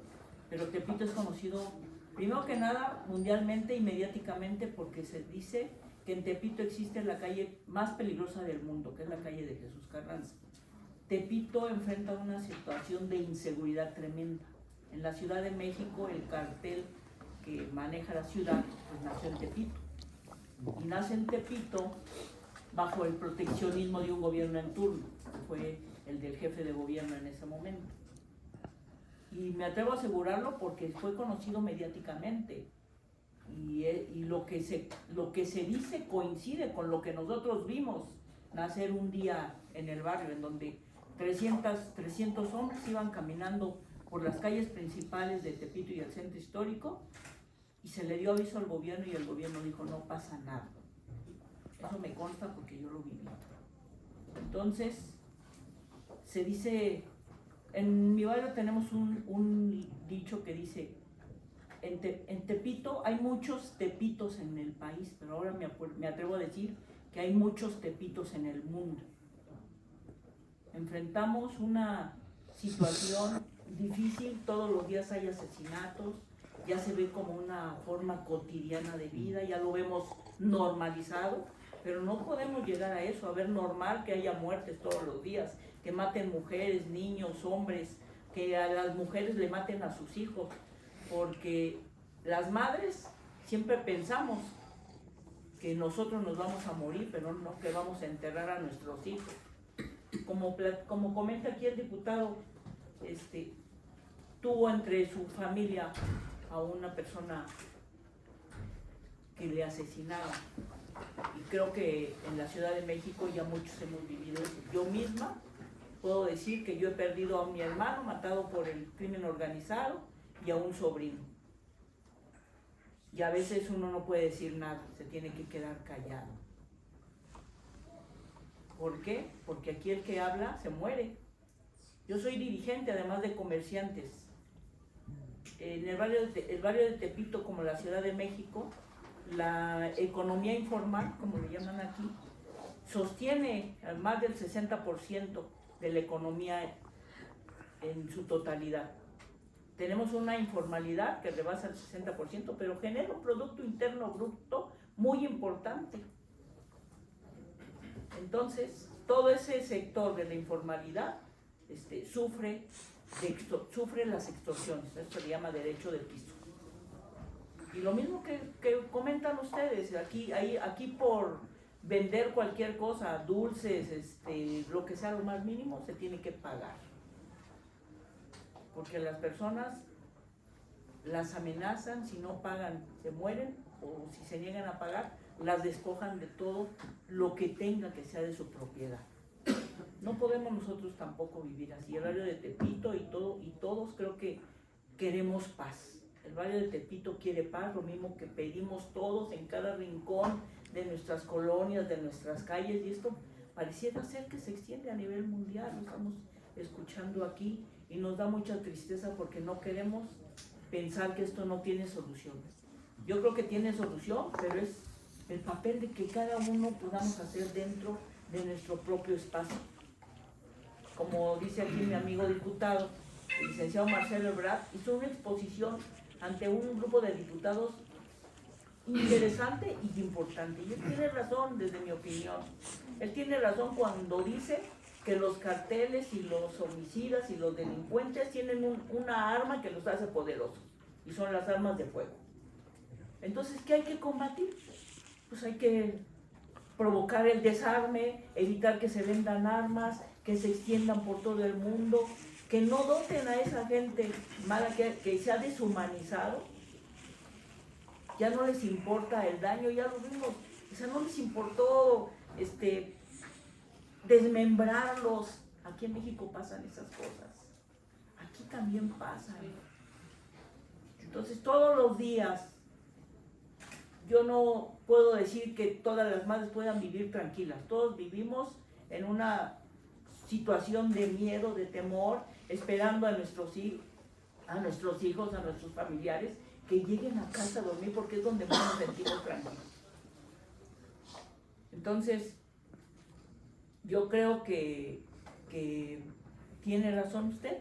S3: pero Tepito es conocido primero que nada mundialmente y mediáticamente porque se dice que en Tepito existe la calle más peligrosa del mundo, que es la calle de Jesús Carranza. Tepito enfrenta una situación de inseguridad tremenda. En la Ciudad de México, el cartel que maneja la ciudad pues nació en Tepito. Y nace en Tepito bajo el proteccionismo de un gobierno en turno, que fue el del jefe de gobierno en ese momento. Y me atrevo a asegurarlo porque fue conocido mediáticamente. Y lo que se dice coincide con lo que nosotros vimos nacer un día en el barrio, en donde 300 hombres iban caminando por las calles principales de Tepito y el centro histórico, y se le dio aviso al gobierno y el gobierno dijo no pasa nada. Eso me consta porque yo lo viví. Entonces, se dice, en mi barrio tenemos un dicho que dice, en Tepito hay muchos tepitos en el país, pero ahora me atrevo a decir que hay muchos tepitos en el mundo. Enfrentamos una situación difícil, todos los días hay asesinatos, ya se ve como una forma cotidiana de vida, ya lo vemos normalizado, pero no podemos llegar a eso, a ver normal que haya muertes todos los días, que maten mujeres, niños, hombres, que a las mujeres le maten a sus hijos, porque las madres siempre pensamos que nosotros nos vamos a morir, pero no que vamos a enterrar a nuestros hijos. Como comenta aquí el diputado, tuvo entre su familia a una persona que le asesinaron. Y creo que en la Ciudad de México ya muchos hemos vivido eso. Yo misma puedo decir que yo he perdido a mi hermano matado por el crimen organizado y a un sobrino. Y a veces uno no puede decir nada, se tiene que quedar callado. ¿Por qué? Porque aquí el que habla se muere. Yo soy dirigente, además de comerciantes. En el barrio de Tepito, como la Ciudad de México, la economía informal, como le llaman aquí, sostiene más del 60% de la economía en su totalidad. Tenemos una informalidad que rebasa el 60%, pero genera un Producto Interno Bruto muy importante. Entonces, todo ese sector de la informalidad sufre las extorsiones. Esto se llama derecho de piso. Y lo mismo que comentan ustedes, aquí por vender cualquier cosa, dulces, lo que sea lo más mínimo, se tiene que pagar. Porque las personas las amenazan, si no pagan se mueren, o si se niegan a pagar, las despojan de todo lo que tenga que sea de su propiedad. No podemos nosotros tampoco vivir así. El barrio de Tepito y todos creo que queremos paz. El barrio de Tepito quiere paz, lo mismo que pedimos todos en cada rincón de nuestras colonias, de nuestras calles, y esto pareciera ser que se extiende a nivel mundial, lo estamos escuchando aquí y nos da mucha tristeza porque no queremos pensar que esto no tiene solución. Yo creo que tiene solución, pero es el papel de que cada uno podamos hacer dentro de nuestro propio espacio. Como dice aquí mi amigo diputado, el licenciado Marcelo Ebrard, hizo una exposición ante un grupo de diputados interesante y importante. Y él tiene razón, desde mi opinión. Él tiene razón cuando dice que los carteles y los homicidas y los delincuentes tienen una arma que los hace poderosos, y son las armas de fuego. Entonces, ¿qué hay que combatir? Pues hay que provocar el desarme, evitar que se vendan armas, que se extiendan por todo el mundo, que no doten a esa gente mala que se ha deshumanizado. Ya no les importa el daño, ya lo vimos. O sea, no les importó desmembrarlos. Aquí en México pasan esas cosas. Aquí también pasan. Entonces, todos los días, yo no puedo decir que todas las madres puedan vivir tranquilas. Todos vivimos en una situación de miedo, de temor, esperando a nuestros hijos, a nuestros familiares, que lleguen a casa a dormir, porque es donde más nos sentimos tranquilos. Entonces, yo creo que tiene razón usted.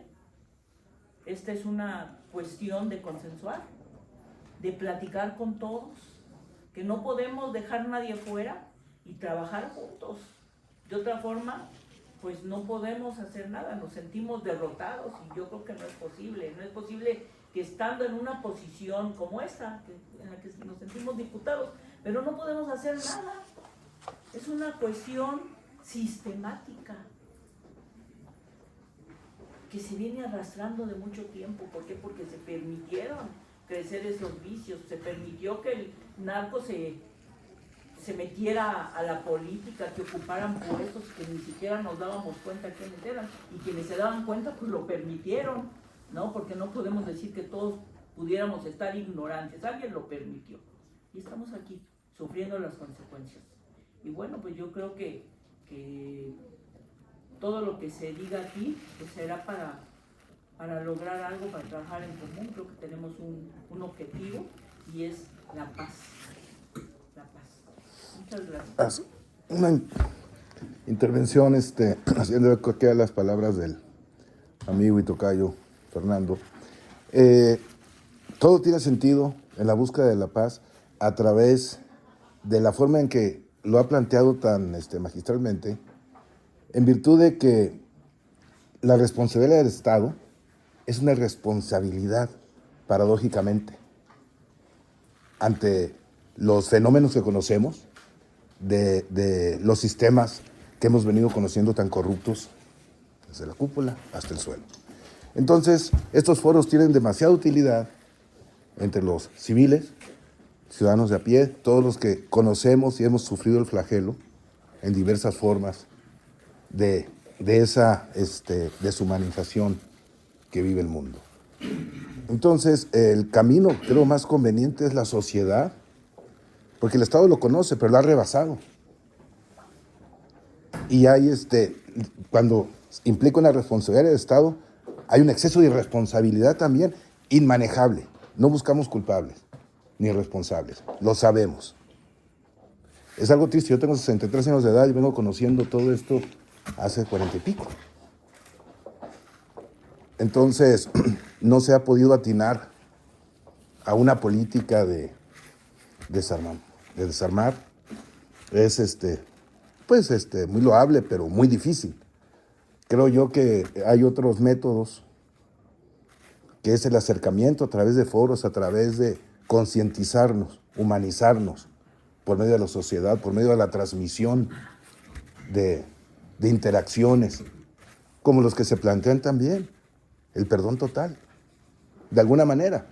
S3: Esta es una cuestión de consensuar, de platicar con todos, que no podemos dejar a nadie fuera y trabajar juntos. De otra forma, pues no podemos hacer nada, nos sentimos derrotados y yo creo que no es posible. No es posible que estando en una posición como esta, en la que nos sentimos diputados, pero no podemos hacer nada. Es una cuestión sistemática que se viene arrastrando de mucho tiempo. ¿Por qué? Porque se permitieron crecer esos vicios, se permitió que el narco se metiera a la política, que ocuparan puestos que ni siquiera nos dábamos cuenta quiénes eran, y quienes se daban cuenta pues lo permitieron, ¿no? Porque no podemos decir que todos pudiéramos estar ignorantes, alguien lo permitió y estamos aquí sufriendo las consecuencias. Y bueno, pues yo creo que todo lo que se diga aquí pues será para lograr algo, para trabajar en común. Creo que tenemos un objetivo y es la paz. La paz. Muchas gracias.
S4: Una intervención haciendo eco aquí a las palabras del amigo y tocayo Fernando. Todo tiene sentido en la búsqueda de la paz a través de la forma en que lo ha planteado tan magistralmente, en virtud de que la responsabilidad del Estado es una responsabilidad, paradójicamente, ante los fenómenos que conocemos, de los sistemas que hemos venido conociendo tan corruptos, desde la cúpula hasta el suelo. Entonces, estos foros tienen demasiada utilidad entre los civiles, ciudadanos de a pie, todos los que conocemos y hemos sufrido el flagelo en diversas formas de esa deshumanización que vive el mundo. Entonces, el camino, creo, más conveniente es la sociedad, porque el Estado lo conoce, pero lo ha rebasado. Y hay, cuando implica una responsabilidad del Estado, hay un exceso de irresponsabilidad también inmanejable. No buscamos culpables ni responsables, lo sabemos. Es algo triste, yo tengo 63 años de edad y vengo conociendo todo esto hace 40 y pico. Entonces, no se ha podido atinar a una política de desarmar. Es muy loable, pero muy difícil. Creo yo que hay otros métodos, que es el acercamiento a través de foros, a través de concientizarnos, humanizarnos, por medio de la sociedad, por medio de la transmisión de interacciones, como los que se plantean también, el perdón total, de alguna manera.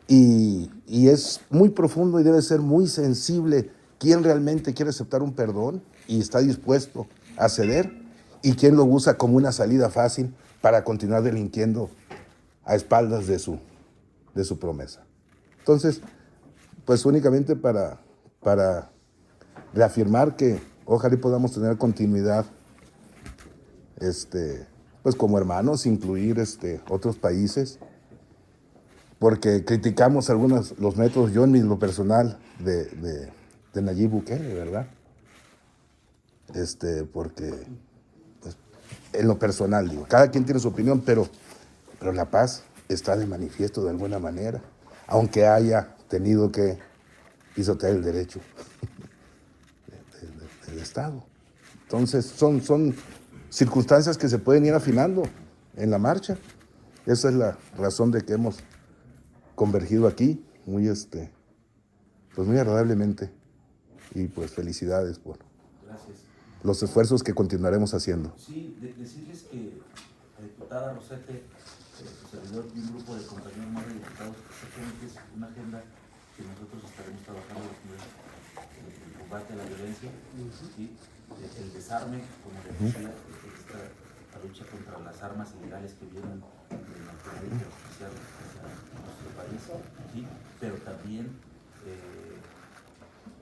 S4: Y es muy profundo y debe ser muy sensible quién realmente quiere aceptar un perdón y está dispuesto a ceder, y quién lo usa como una salida fácil para continuar delinquiendo a espaldas de su promesa. Entonces, pues únicamente para reafirmar que Ojalá y podamos tener continuidad, pues como hermanos, incluir otros países, porque criticamos los métodos, yo en lo personal, de Nayib Bukele, ¿verdad? Porque, pues, en lo personal, digo, cada quien tiene su opinión, pero la paz está de manifiesto de alguna manera, aunque haya tenido que pisotear el derecho del Estado. Entonces, son circunstancias que se pueden ir afinando en la marcha. Esa es la razón de que hemos convergido aquí, pues muy agradablemente. Y pues felicidades por
S2: Gracias.
S4: los esfuerzos que continuaremos haciendo.
S2: Sí, decirles que la diputada Rosete, su servidor y un grupo de compañeros más de diputados, exactamente es una agenda que nosotros estaremos trabajando en el combate a la violencia, ¿sí? El desarme, como le decía, la lucha contra las armas ilegales que vienen de Norteamérica, especial hacia nuestro país, ¿sí? Pero también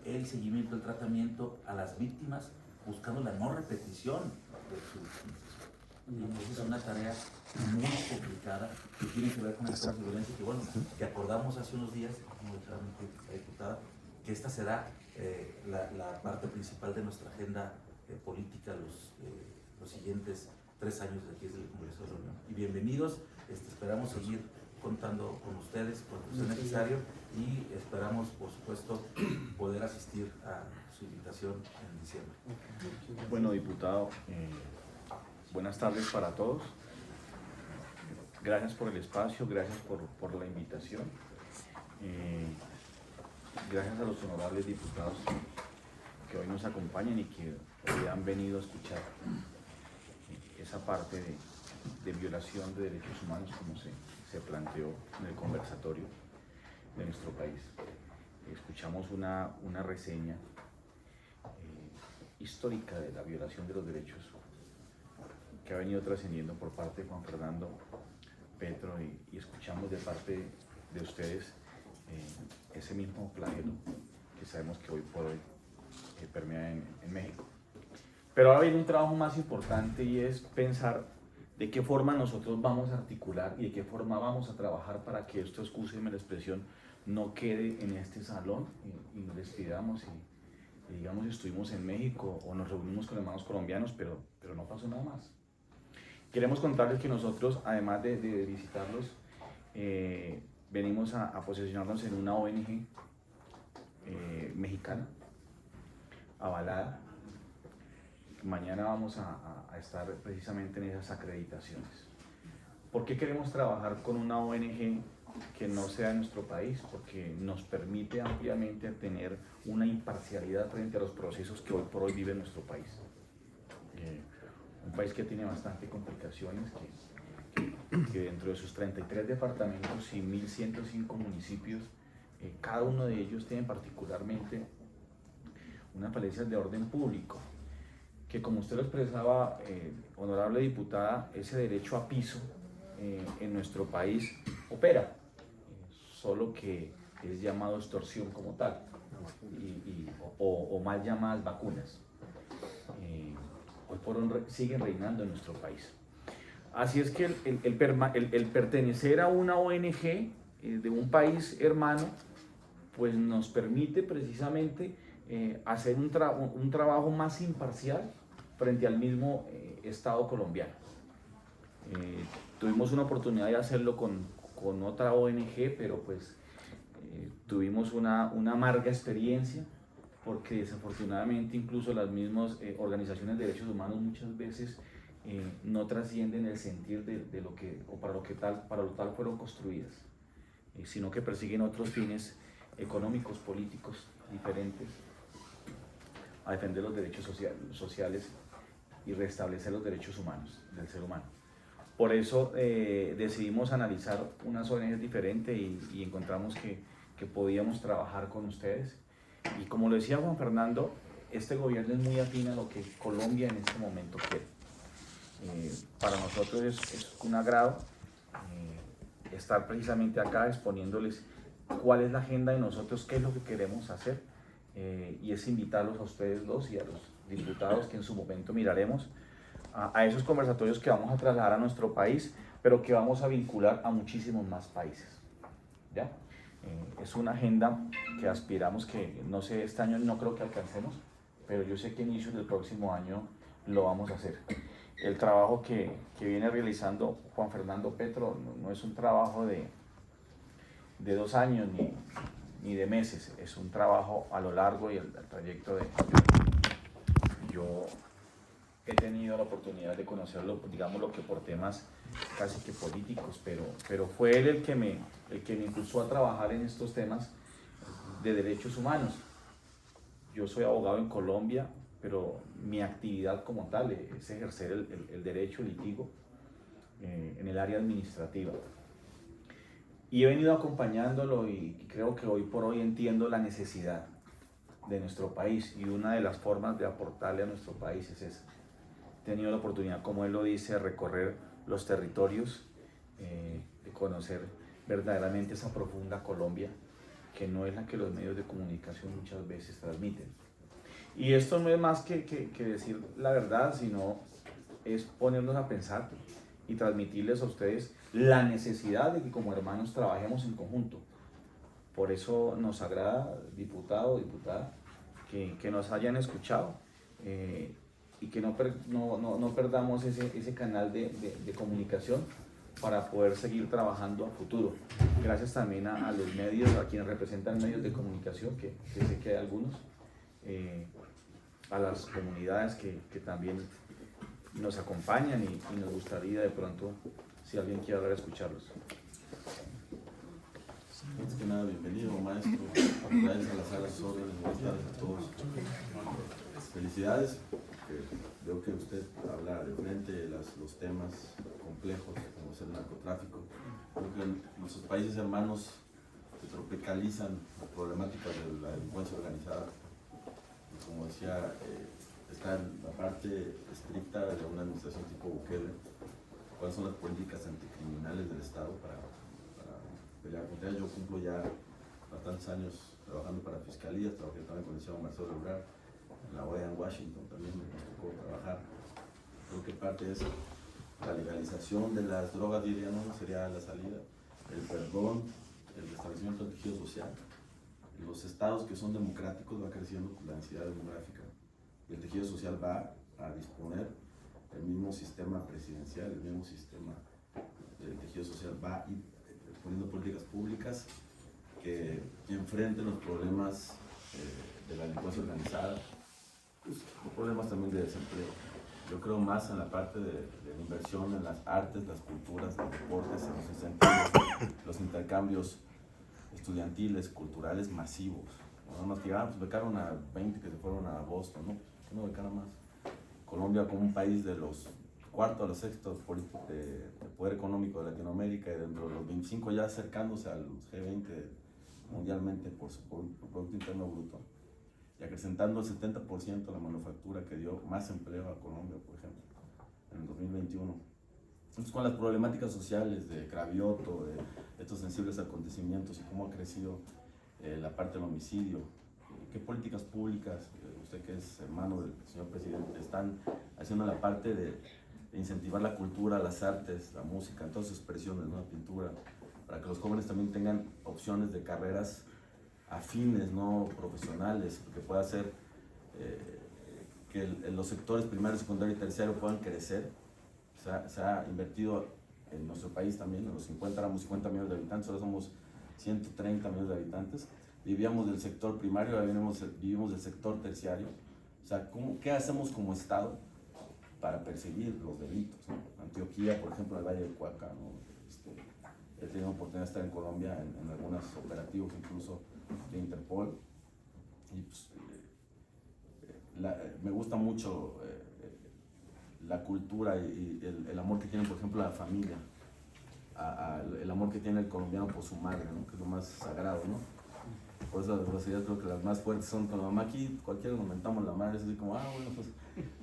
S2: el seguimiento, el tratamiento a las víctimas, buscando la no repetición de su victimización. Entonces es una tarea muy complicada que tiene que ver con el caso de violencia, que bueno, que acordamos hace unos días, como decía la diputada, que esta será la parte principal de nuestra agenda política los siguientes 3 años de aquí desde el Congreso de la Unión. Y bienvenidos, esperamos seguir contando con ustedes cuando sea necesario y esperamos, por supuesto, poder asistir a su invitación en diciembre.
S5: Bueno, diputado, buenas tardes para todos. Gracias por el espacio, gracias por la invitación. Gracias a los honorables diputados que hoy nos acompañan y que hoy han venido a escuchar esa parte de violación de derechos humanos como se planteó en el conversatorio de nuestro país. Escuchamos una reseña histórica de la violación de los derechos que ha venido trascendiendo por parte de Juan Fernando, Petro, y escuchamos de parte de ustedes ese mismo flagelo que sabemos que hoy por hoy permea en México. Pero ahora viene un trabajo más importante y es pensar de qué forma nosotros vamos a articular y de qué forma vamos a trabajar para que esto, excúsenme la expresión, no quede en este salón y nos despidamos y digamos estuvimos en México o nos reunimos con hermanos colombianos, pero no pasó nada más. Queremos contarles que nosotros, además de visitarlos, venimos a posicionarnos en una ONG mexicana, avalada. Mañana vamos a estar precisamente en esas acreditaciones. ¿Por qué queremos trabajar con una ONG que no sea de nuestro país? Porque nos permite ampliamente tener una imparcialidad frente a los procesos que hoy por hoy vive nuestro país. Un país que tiene bastante complicaciones, que dentro de sus 33 departamentos y 1.105 municipios, cada uno de ellos tiene particularmente unas falencias de orden público, que como usted lo expresaba, honorable diputada, ese derecho a piso en nuestro país opera, solo que es llamado extorsión como tal, o mal llamadas vacunas. Hoy por hoy siguen reinando en nuestro país. Así es que el pertenecer a una ONG de un país hermano, pues nos permite precisamente hacer un trabajo más imparcial frente al mismo Estado colombiano. Tuvimos una oportunidad de hacerlo con otra ONG, pero pues tuvimos una amarga experiencia, porque desafortunadamente incluso las mismas organizaciones de derechos humanos muchas veces no trascienden el sentir de lo que, o para lo tal fueron construidas, sino que persiguen otros fines económicos, políticos diferentes a defender los derechos sociales y restablecer los derechos humanos del ser humano. Por eso decidimos analizar unas ONGs diferentes y encontramos que podíamos trabajar con ustedes. Y como lo decía Juan Fernando, este gobierno es muy afín a lo que Colombia en este momento quiere. Para nosotros es un agrado estar precisamente acá exponiéndoles cuál es la agenda de nosotros, qué es lo que queremos hacer, y es invitarlos a ustedes dos y a los diputados que en su momento miraremos, a esos conversatorios que vamos a trasladar a nuestro país, pero que vamos a vincular a muchísimos más países. ¿Ya? Es una agenda que aspiramos que, no sé, este año no creo que alcancemos, pero yo sé que a inicios del próximo año lo vamos a hacer. El trabajo que viene realizando Juan Fernando Petro no es un trabajo de 2 años ni de meses, es un trabajo a lo largo y el trayecto de... Yo he tenido la oportunidad de conocerlo, digámoslo que por temas casi que políticos, pero fue él el que me impulsó a trabajar en estos temas de derechos humanos. Yo soy abogado en Colombia, pero mi actividad como tal es ejercer el derecho litigo en el área administrativa. Y he venido acompañándolo y creo que hoy por hoy entiendo la necesidad de nuestro país, y una de las formas de aportarle a nuestro país es esa. He tenido la oportunidad, como él lo dice, de recorrer los territorios, de conocer verdaderamente esa profunda Colombia, que no es la que los medios de comunicación muchas veces transmiten. Y esto no es más que decir la verdad, sino es ponernos a pensar y transmitirles a ustedes la necesidad de que como hermanos trabajemos en conjunto. Por eso nos agrada, diputado o diputada, que nos hayan escuchado y que no perdamos ese canal de comunicación para poder seguir trabajando a futuro. Gracias también a los medios, a quienes representan medios de comunicación, que sé que hay algunos, a las comunidades que también nos acompañan y nos gustaría de pronto, si alguien quiere hablar, escucharlos.
S6: Antes que nada, bienvenido, maestro. Gracias a las salas órdenes, buenas tardes a todos. Felicidades. Veo que usted habla de frente de los temas complejos, como es el narcotráfico. Creo que en nuestros países hermanos se tropicalizan las problemáticas de la delincuencia organizada. Y como decía, está en la parte estricta de una administración tipo Bukele. ¿Cuáles son las políticas anticriminales del Estado para pelear contra ellas? Yo cumplo ya bastantes años trabajando para fiscalías, trabajé también con el licenciado Marcelo Ebrard, en la OEA en Washington también me tocó trabajar. Creo que parte es la legalización de las drogas, diría, no sería la salida, el perdón, el restablecimiento del tejido social. En los estados que son democráticos va creciendo la densidad demográfica y el tejido social va a disponer el mismo sistema presidencial, el mismo sistema del tejido social va a ir poniendo políticas públicas que enfrenten los problemas de la delincuencia organizada, pues, los problemas también de desempleo. Yo creo más en la parte de la inversión en las artes, las culturas, los deportes, en los incentivos, los intercambios estudiantiles, culturales masivos. No nada más que pues becaron a 20 que se fueron a Boston, ¿no? ¿Por qué no becaron más? Colombia, como un país de los cuarto a los sextos de poder económico de Latinoamérica, y dentro de los 25 ya acercándose a los G20 mundialmente por su Producto Interno Bruto, y acrecentando el 70% la manufactura, que dio más empleo a Colombia, por ejemplo, en el 2021. Entonces, con las problemáticas sociales de Cravioto, de estos sensibles acontecimientos y cómo ha crecido la parte del homicidio, ¿qué políticas públicas, usted que es hermano del señor presidente, están haciendo la parte de incentivar la cultura, las artes, la música, en todas sus expresiones, ¿no? La pintura, para que los jóvenes también tengan opciones de carreras afines, no profesionales, que pueda hacer que los sectores primario, secundario y terciario puedan crecer? Se ha invertido en nuestro país también, en los 50 éramos 50 millones de habitantes, ahora somos 130 millones de habitantes. Vivíamos del sector primario, ahora vivimos del sector terciario. O sea, ¿qué hacemos como Estado para perseguir los delitos, ¿no? Antioquía, por ejemplo, en el Valle del Cauca, ¿no? He tenido oportunidad de estar en Colombia en algunos operativos, incluso de Interpol, y pues, me gusta mucho la cultura y el amor que tiene, por ejemplo, la familia, el amor que tiene el colombiano por su madre, ¿no? Que es lo más sagrado, ¿no? Por eso las groserías creo que las más fuertes son con la mamá. Aquí cualquiera nos mentamos la madre, es así como, bueno, pues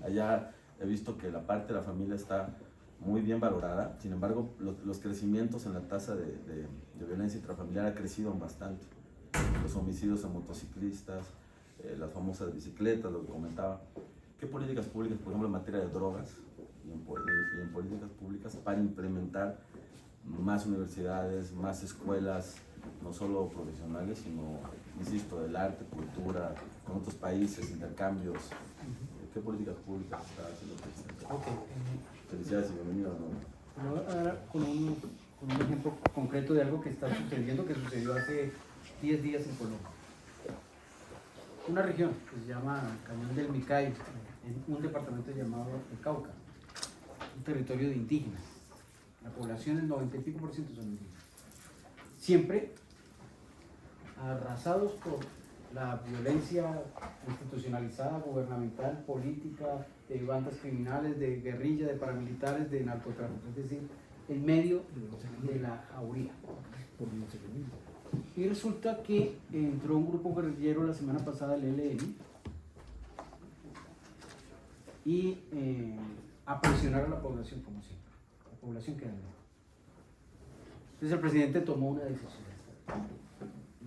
S6: allá he visto que la parte de la familia está muy bien valorada. Sin embargo, los crecimientos en la tasa de violencia intrafamiliar ha crecido bastante. Los homicidios a motociclistas, las famosas bicicletas, lo que comentaba. ¿Qué políticas públicas, por ejemplo, en materia de drogas y en políticas públicas para implementar más universidades, más escuelas, no solo profesionales, sino, insisto, del arte, cultura, con otros países, intercambios? ¿Qué políticas públicas está haciendo el presidente?
S1: Ok.
S6: Felicidades y bienvenido de nuevo.
S1: Ahora con un ejemplo concreto de algo que está sucediendo, que sucedió hace 10 días en Colombia. Una región que se llama Cañón del Micay, en un departamento llamado el Cauca, un territorio de indígenas. La población, el 90 y pico % son indígenas. Siempre arrasados por la violencia institucionalizada, gubernamental, política, de bandas criminales, de guerrilla, de paramilitares, de narcotráfico, es decir, en medio de la jauría. Y resulta que entró un grupo guerrillero la semana pasada, el ELN, y a presionar a la población, como siempre. La población queda en medio. Entonces el presidente tomó una decisión.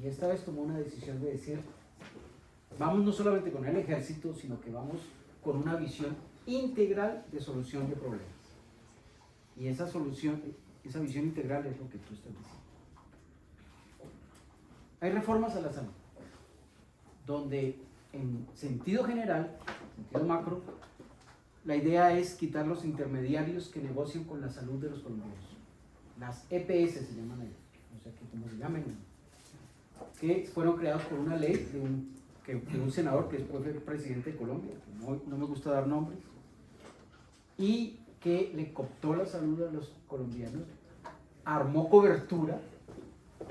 S1: Y esta vez tomó una decisión de decir, vamos no solamente con el ejército, sino que vamos con una visión integral de solución de problemas. Y esa visión integral es lo que tú estás diciendo. Hay reformas a la salud, donde en sentido general, sentido macro, la idea es quitar los intermediarios que negocian con la salud de los colombianos. Las EPS se llaman ellos, o sea que como se llamen, que fueron creados por una ley de un senador que después fue presidente de Colombia, no me gusta dar nombres, y que le cooptó la salud a los colombianos, armó cobertura,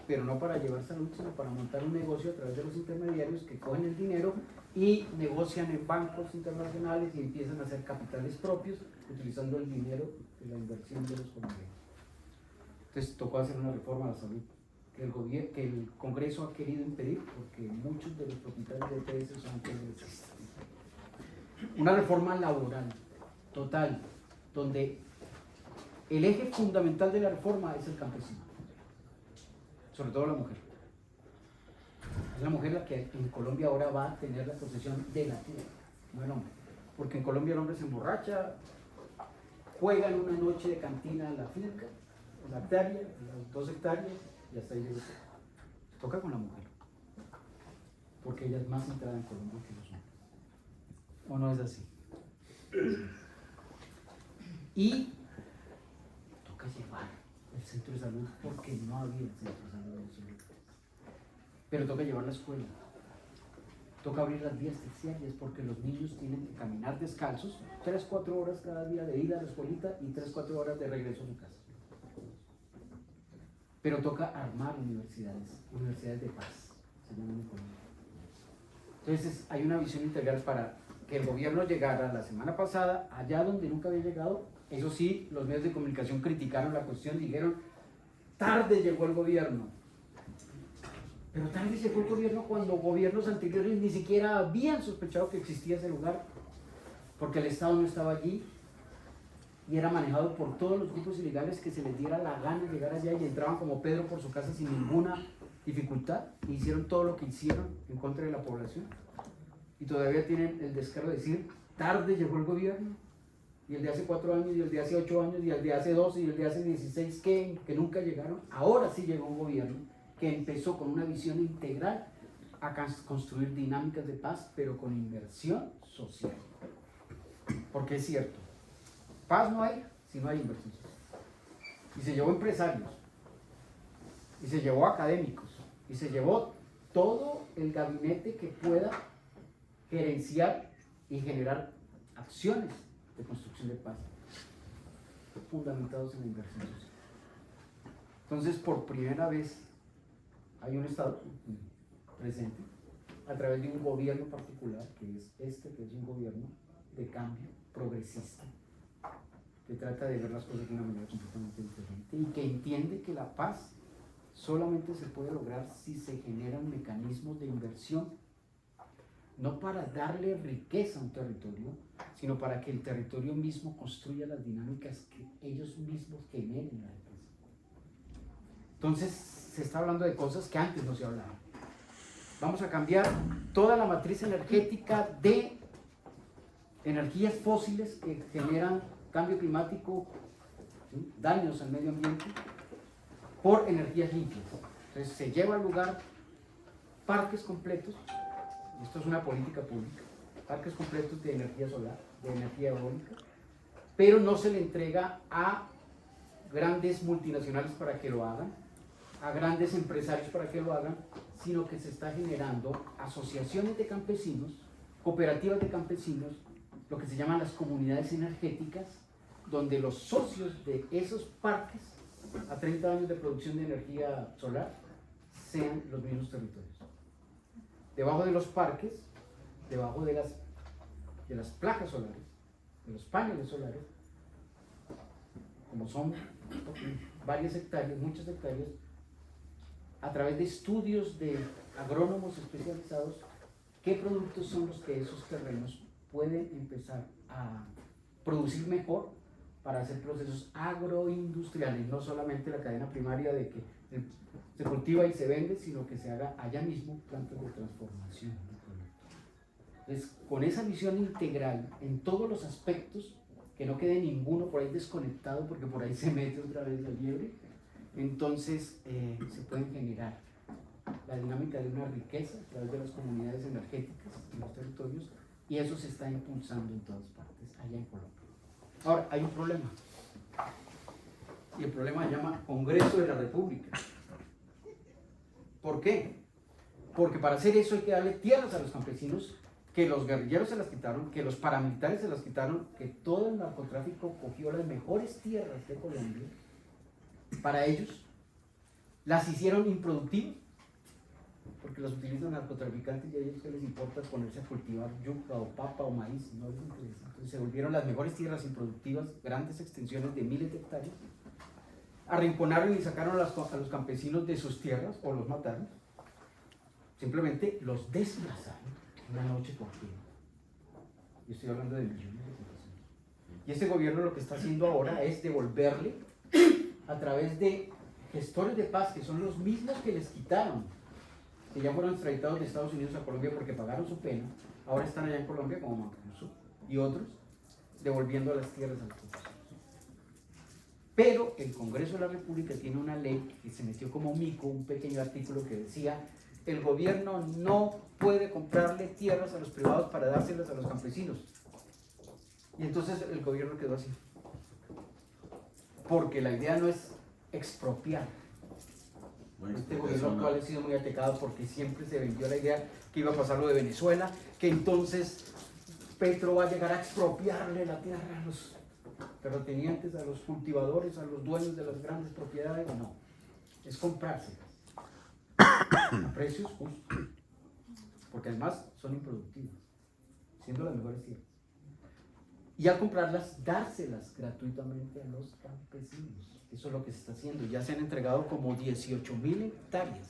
S1: pero no para llevar salud, sino para montar un negocio a través de los intermediarios que cogen el dinero y negocian en bancos internacionales y empiezan a hacer capitales propios utilizando el dinero de la inversión de los colombianos. Entonces tocó hacer una reforma a la salud que el Congreso ha querido impedir porque muchos de los propietarios de EPS son congresistas. Una reforma laboral total, donde el eje fundamental de la reforma es el campesino, sobre todo la mujer. Es la mujer la que en Colombia ahora va a tener la posesión de la tierra, no el hombre. Porque en Colombia el hombre se emborracha, juega en una noche de cantina a la finca, a la hectárea, a las 2 hectáreas, y hasta ahí llegó. Toca con la mujer, porque ella es más entrada en Colombia que los hombres. ¿O no es así? Y toca llevar el centro de salud porque no había centro de salud en Chile. Pero toca llevar la escuela. Toca abrir las vías terciarias porque los niños tienen que caminar descalzos 3-4 horas cada día de ida a la escuelita y 3-4 horas de regreso a su casa. Pero toca armar universidades de paz, se llaman en Colombia. Entonces hay una visión integral para que el gobierno llegara la semana pasada allá donde nunca había llegado. Eso sí, los medios de comunicación criticaron la cuestión, dijeron, tarde llegó el gobierno. Pero tarde llegó el gobierno cuando gobiernos anteriores ni siquiera habían sospechado que existía ese lugar, porque el Estado no estaba allí y era manejado por todos los grupos ilegales que se les diera la gana llegar allá y entraban como Pedro por su casa sin ninguna dificultad y hicieron todo lo que hicieron en contra de la población. Y todavía tienen el descaro de decir, tarde llegó el gobierno. Y el de hace 4 años, y el de hace 8 años, y el de hace 12, y el de hace 16, que nunca llegaron. Ahora sí llegó un gobierno que empezó con una visión integral a construir dinámicas de paz, pero con inversión social. Porque es cierto, paz no hay si no hay inversión social. Y se llevó empresarios, y se llevó académicos, y se llevó todo el gabinete que pueda gerenciar y generar acciones de construcción de paz fundamentados en la inversión social. Entonces, por primera vez hay un Estado presente a través de un gobierno particular, que es un gobierno de cambio progresista, que trata de ver las cosas de una manera completamente diferente y que entiende que la paz solamente se puede lograr si se generan mecanismos de inversión, no para darle riqueza a un territorio, sino para que el territorio mismo construya las dinámicas que ellos mismos generen la riqueza. Entonces, se está hablando de cosas que antes no se hablaban. Vamos a cambiar toda la matriz energética de energías fósiles que generan cambio climático, ¿sí?, daños al medio ambiente, por energías limpias. Entonces se lleva al lugar parques completos, esto es una política pública, parques completos de energía solar, de energía eólica, pero no se le entrega a grandes multinacionales para que lo hagan, a grandes empresarios para que lo hagan, sino que se está generando asociaciones de campesinos, cooperativas de campesinos, lo que se llaman las comunidades energéticas, donde los socios de esos parques, a 30 años de producción de energía solar, sean los mismos territorios. Debajo de los parques, debajo de las placas solares, de los paneles solares, como son varias hectáreas, muchas hectáreas, a través de estudios de agrónomos especializados, qué productos son los que esos terrenos pueden empezar a producir mejor para hacer procesos agroindustriales, no solamente la cadena primaria de que se cultiva y se vende, sino que se haga allá mismo plantas de transformación. Entonces, con esa visión integral en todos los aspectos, que no quede ninguno por ahí desconectado, porque por ahí se mete otra vez la liebre, entonces se pueden generar la dinámica de una riqueza a través de las comunidades energéticas en los territorios, y eso se está impulsando en todas partes, allá en Colombia. Ahora, hay un problema, y el problema se llama Congreso de la República. ¿Por qué? Porque para hacer eso hay que darle tierras a los campesinos, que los guerrilleros se las quitaron, que los paramilitares se las quitaron, que todo el narcotráfico cogió las mejores tierras de Colombia para ellos, las hicieron improductivas, porque las utilizan narcotraficantes y a ellos que les importa ponerse a cultivar yuca o papa o maíz, no les interesa. Entonces se volvieron las mejores tierras improductivas, grandes extensiones de miles de hectáreas, arrinconaron y sacaron a los campesinos de sus tierras o los mataron, simplemente los desplazaron una noche por día. Yo estoy hablando de millones de campesinos. Y este gobierno lo que está haciendo ahora es devolverle a través de gestores de paz, que son los mismos que les quitaron, que ya fueron extraditados de Estados Unidos a Colombia porque pagaron su pena, ahora están allá en Colombia como Mancuso y otros, devolviendo las tierras a los campesinos. Pero el Congreso de la República tiene una ley que se metió como mico, un pequeño artículo que decía: el gobierno no puede comprarle tierras a los privados para dárselas a los campesinos. Y entonces el gobierno quedó así, porque la idea no es expropiar. Este gobierno actual ha sido muy atacado porque siempre se vendió la idea que iba a pasar lo de Venezuela, que entonces Petro va a llegar a expropiarle la tierra a los terratenientes, a los cultivadores, a los dueños de las grandes propiedades. No, es comprárselas a precios justos, porque además son improductivas, siendo las mejores tierras. Y al comprarlas, dárselas gratuitamente a los campesinos. Eso es lo que se está haciendo. Ya se han entregado como 18.000 hectáreas,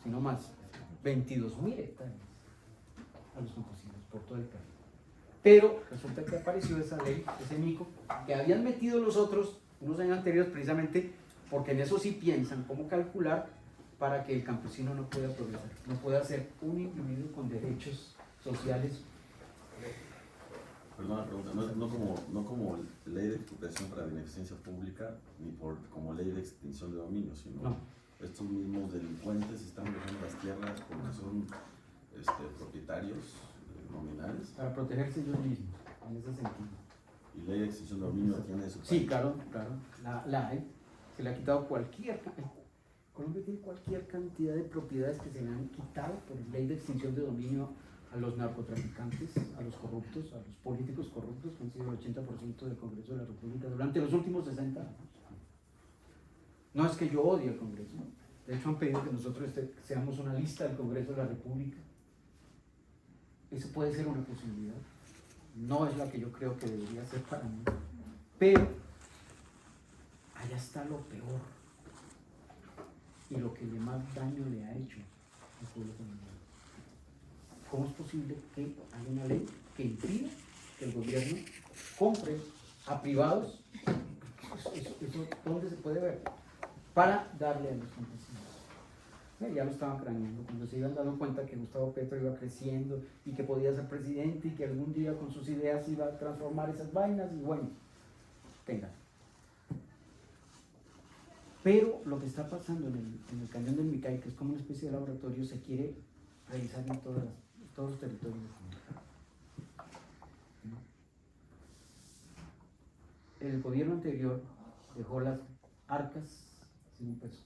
S1: si no más, 22.000 hectáreas a los campesinos por todo el país. Pero resulta que apareció esa ley, ese mico, que habían metido los otros unos años anteriores, precisamente porque en eso sí piensan cómo calcular para que el campesino no pueda progresar, no pueda ser un individuo con derechos sociales.
S6: Perdón la pregunta, no como ley de expropiación para beneficencia pública, ni como ley de extinción de dominio, sino
S1: No.
S6: Estos mismos delincuentes están dejando las tierras porque son propietarios nominales.
S1: Para protegerse ellos mismos, en ese sentido.
S6: Y ley de extinción de dominio tiene eso.
S1: Sí, claro, la hay. Se le ha quitado Colombia tiene cualquier cantidad de propiedades que se le han quitado por ley de extinción de dominio a los narcotraficantes, a los corruptos, a los políticos corruptos, que han sido el 80% del Congreso de la República durante los últimos 60 años. No es que yo odie al Congreso, de hecho han pedido que nosotros seamos una lista del Congreso de la República. Eso puede ser una posibilidad, no es la que yo creo que debería ser para mí, pero allá está lo peor y lo que más daño le ha hecho al pueblo colombiano. ¿Cómo es posible que haya una ley que impida que el gobierno compre a privados? ¿Eso dónde se puede ver? Para darle a los campesinos. Ya lo estaban craneando, cuando se iban dando cuenta que Gustavo Petro iba creciendo y que podía ser presidente y que algún día con sus ideas iba a transformar esas vainas y bueno, tengan. Pero lo que está pasando en el cañón del Micay, que es como una especie de laboratorio, se quiere realizar en todos los territorios. El gobierno anterior dejó las arcas sin un peso.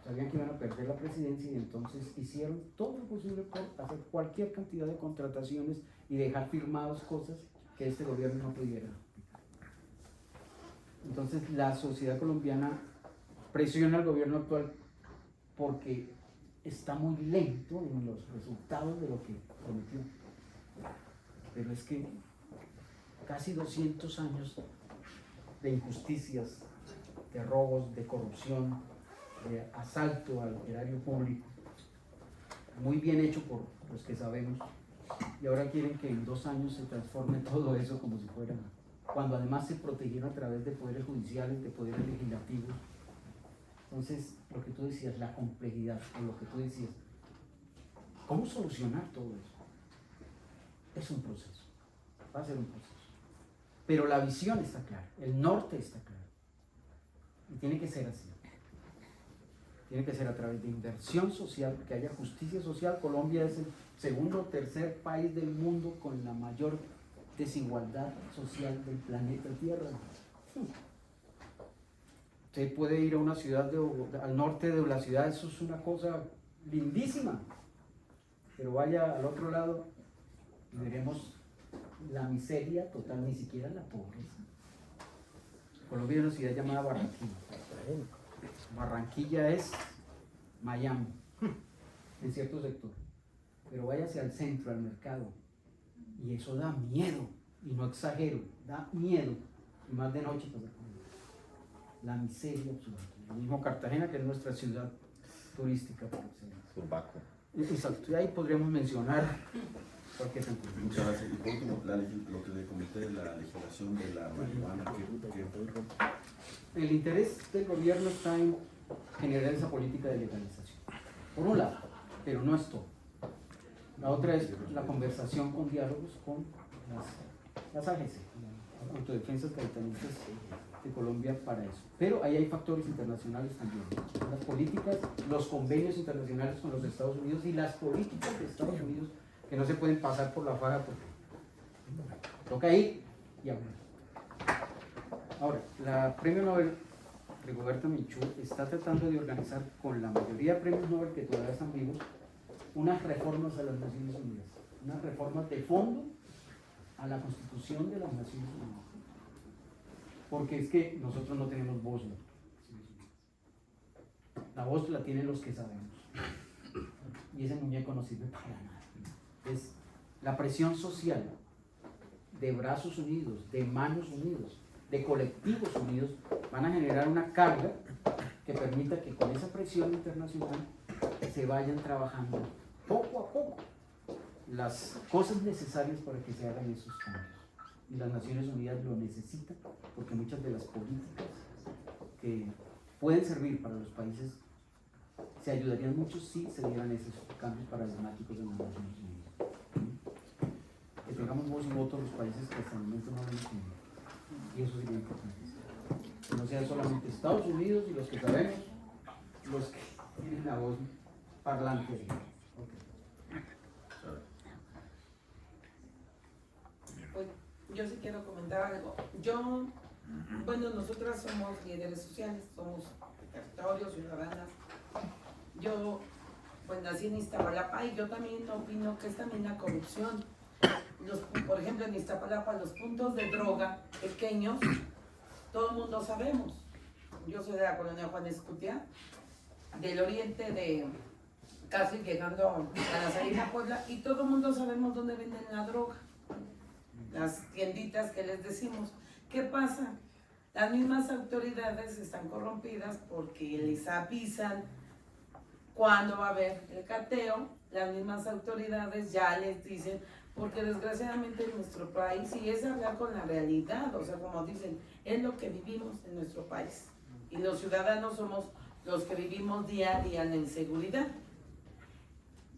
S1: Sabían que iban a perder la presidencia y entonces hicieron todo lo posible por hacer cualquier cantidad de contrataciones y dejar firmadas cosas que este gobierno no pudiera. Entonces la sociedad colombiana presiona al gobierno actual porque está muy lento en los resultados de lo que prometió. Pero es que casi 200 años de injusticias, de robos, de corrupción, de asalto al erario público, muy bien hecho por los que sabemos, y ahora quieren que en 2 años se transforme todo eso como si fuera, cuando además se protegieron a través de poderes judiciales, de poderes legislativos. Entonces, lo que tú decías, la complejidad, o lo que tú decías, ¿cómo solucionar todo eso? Es un proceso, va a ser un proceso. Pero la visión está clara, el norte está claro, y tiene que ser así. Tiene que ser a través de inversión social, que haya justicia social. Colombia es el segundo o tercer país del mundo con la mayor desigualdad social del planeta Tierra. Usted puede ir a una ciudad al norte de la ciudad, eso es una cosa lindísima, pero vaya al otro lado y veremos la miseria total, ni siquiera la pobreza. Colombia es una ciudad llamada Barranquilla. Barranquilla es Miami, en cierto sector, pero váyase al centro, al mercado, y eso da miedo, y no exagero, da miedo, y más de noche pues, la miseria absoluta. Lo mismo Cartagena, que es nuestra ciudad turística por excelencia.
S5: Turbaco.
S1: Exacto, y ahí podríamos mencionar cualquier sentido.
S6: Muchas gracias. Y por último, lo que le comenté de la legislación de la marihuana,
S1: El interés del gobierno está en generar esa política de legalización, por un lado, pero no es todo. La otra es la conversación con diálogos con las AGC, las autodefensas capitalistas de Colombia para eso. Pero ahí hay factores internacionales también, las políticas, los convenios internacionales con los Estados Unidos y las políticas de Estados Unidos que no se pueden pasar por la faja porque toca ir y hablar. Ahora, la premio Nobel Rigoberta Menchú está tratando de organizar con la mayoría de premios Nobel que todavía están vivos unas reformas a las Naciones Unidas, unas reformas de fondo a la Constitución de las Naciones Unidas, porque es que nosotros no tenemos voz, ¿no? La voz la tienen los que sabemos y ese muñeco no sirve para nada. Es la presión social de brazos unidos, de manos unidos, de colectivos unidos, van a generar una carga que permita que con esa presión internacional se vayan trabajando poco a poco las cosas necesarias para que se hagan esos cambios. Y las Naciones Unidas lo necesitan porque muchas de las políticas que pueden servir para los países se ayudarían mucho si se dieran esos cambios paradigmáticos en las Naciones Unidas. Que tengamos voz y voto los países que hasta el momento no lo hemos tenido. Y eso sería importante. Que no sean solamente Estados Unidos y los que sabemos, los que tienen la voz parlante. Okay.
S7: Pues yo sí quiero comentar algo. Bueno, nosotras somos líderes sociales, somos territorios, ciudadanas. Yo, pues nací en Iztapalapa y yo también opino que es también la corrupción. Por ejemplo, en Iztapalapa, los puntos de droga pequeños, todo el mundo sabemos. Yo soy de la colonia Juan Escutia, del oriente de casi llegando a la salida Puebla, y todo el mundo sabemos dónde venden la droga. Las tienditas que les decimos. ¿Qué pasa? Las mismas autoridades están corrompidas porque les avisan cuándo va a haber el cateo. Las mismas autoridades ya les dicen, porque desgraciadamente en nuestro país, y es hablar con la realidad, o sea, como dicen, es lo que vivimos en nuestro país. Y los ciudadanos somos los que vivimos día a día en la inseguridad.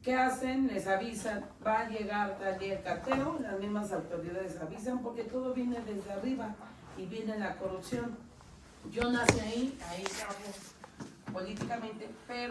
S7: ¿Qué hacen? Les avisan, va a llegar tal día el cartero, las mismas autoridades avisan porque todo viene desde arriba y viene la corrupción. Yo nací ahí trabajo políticamente, pero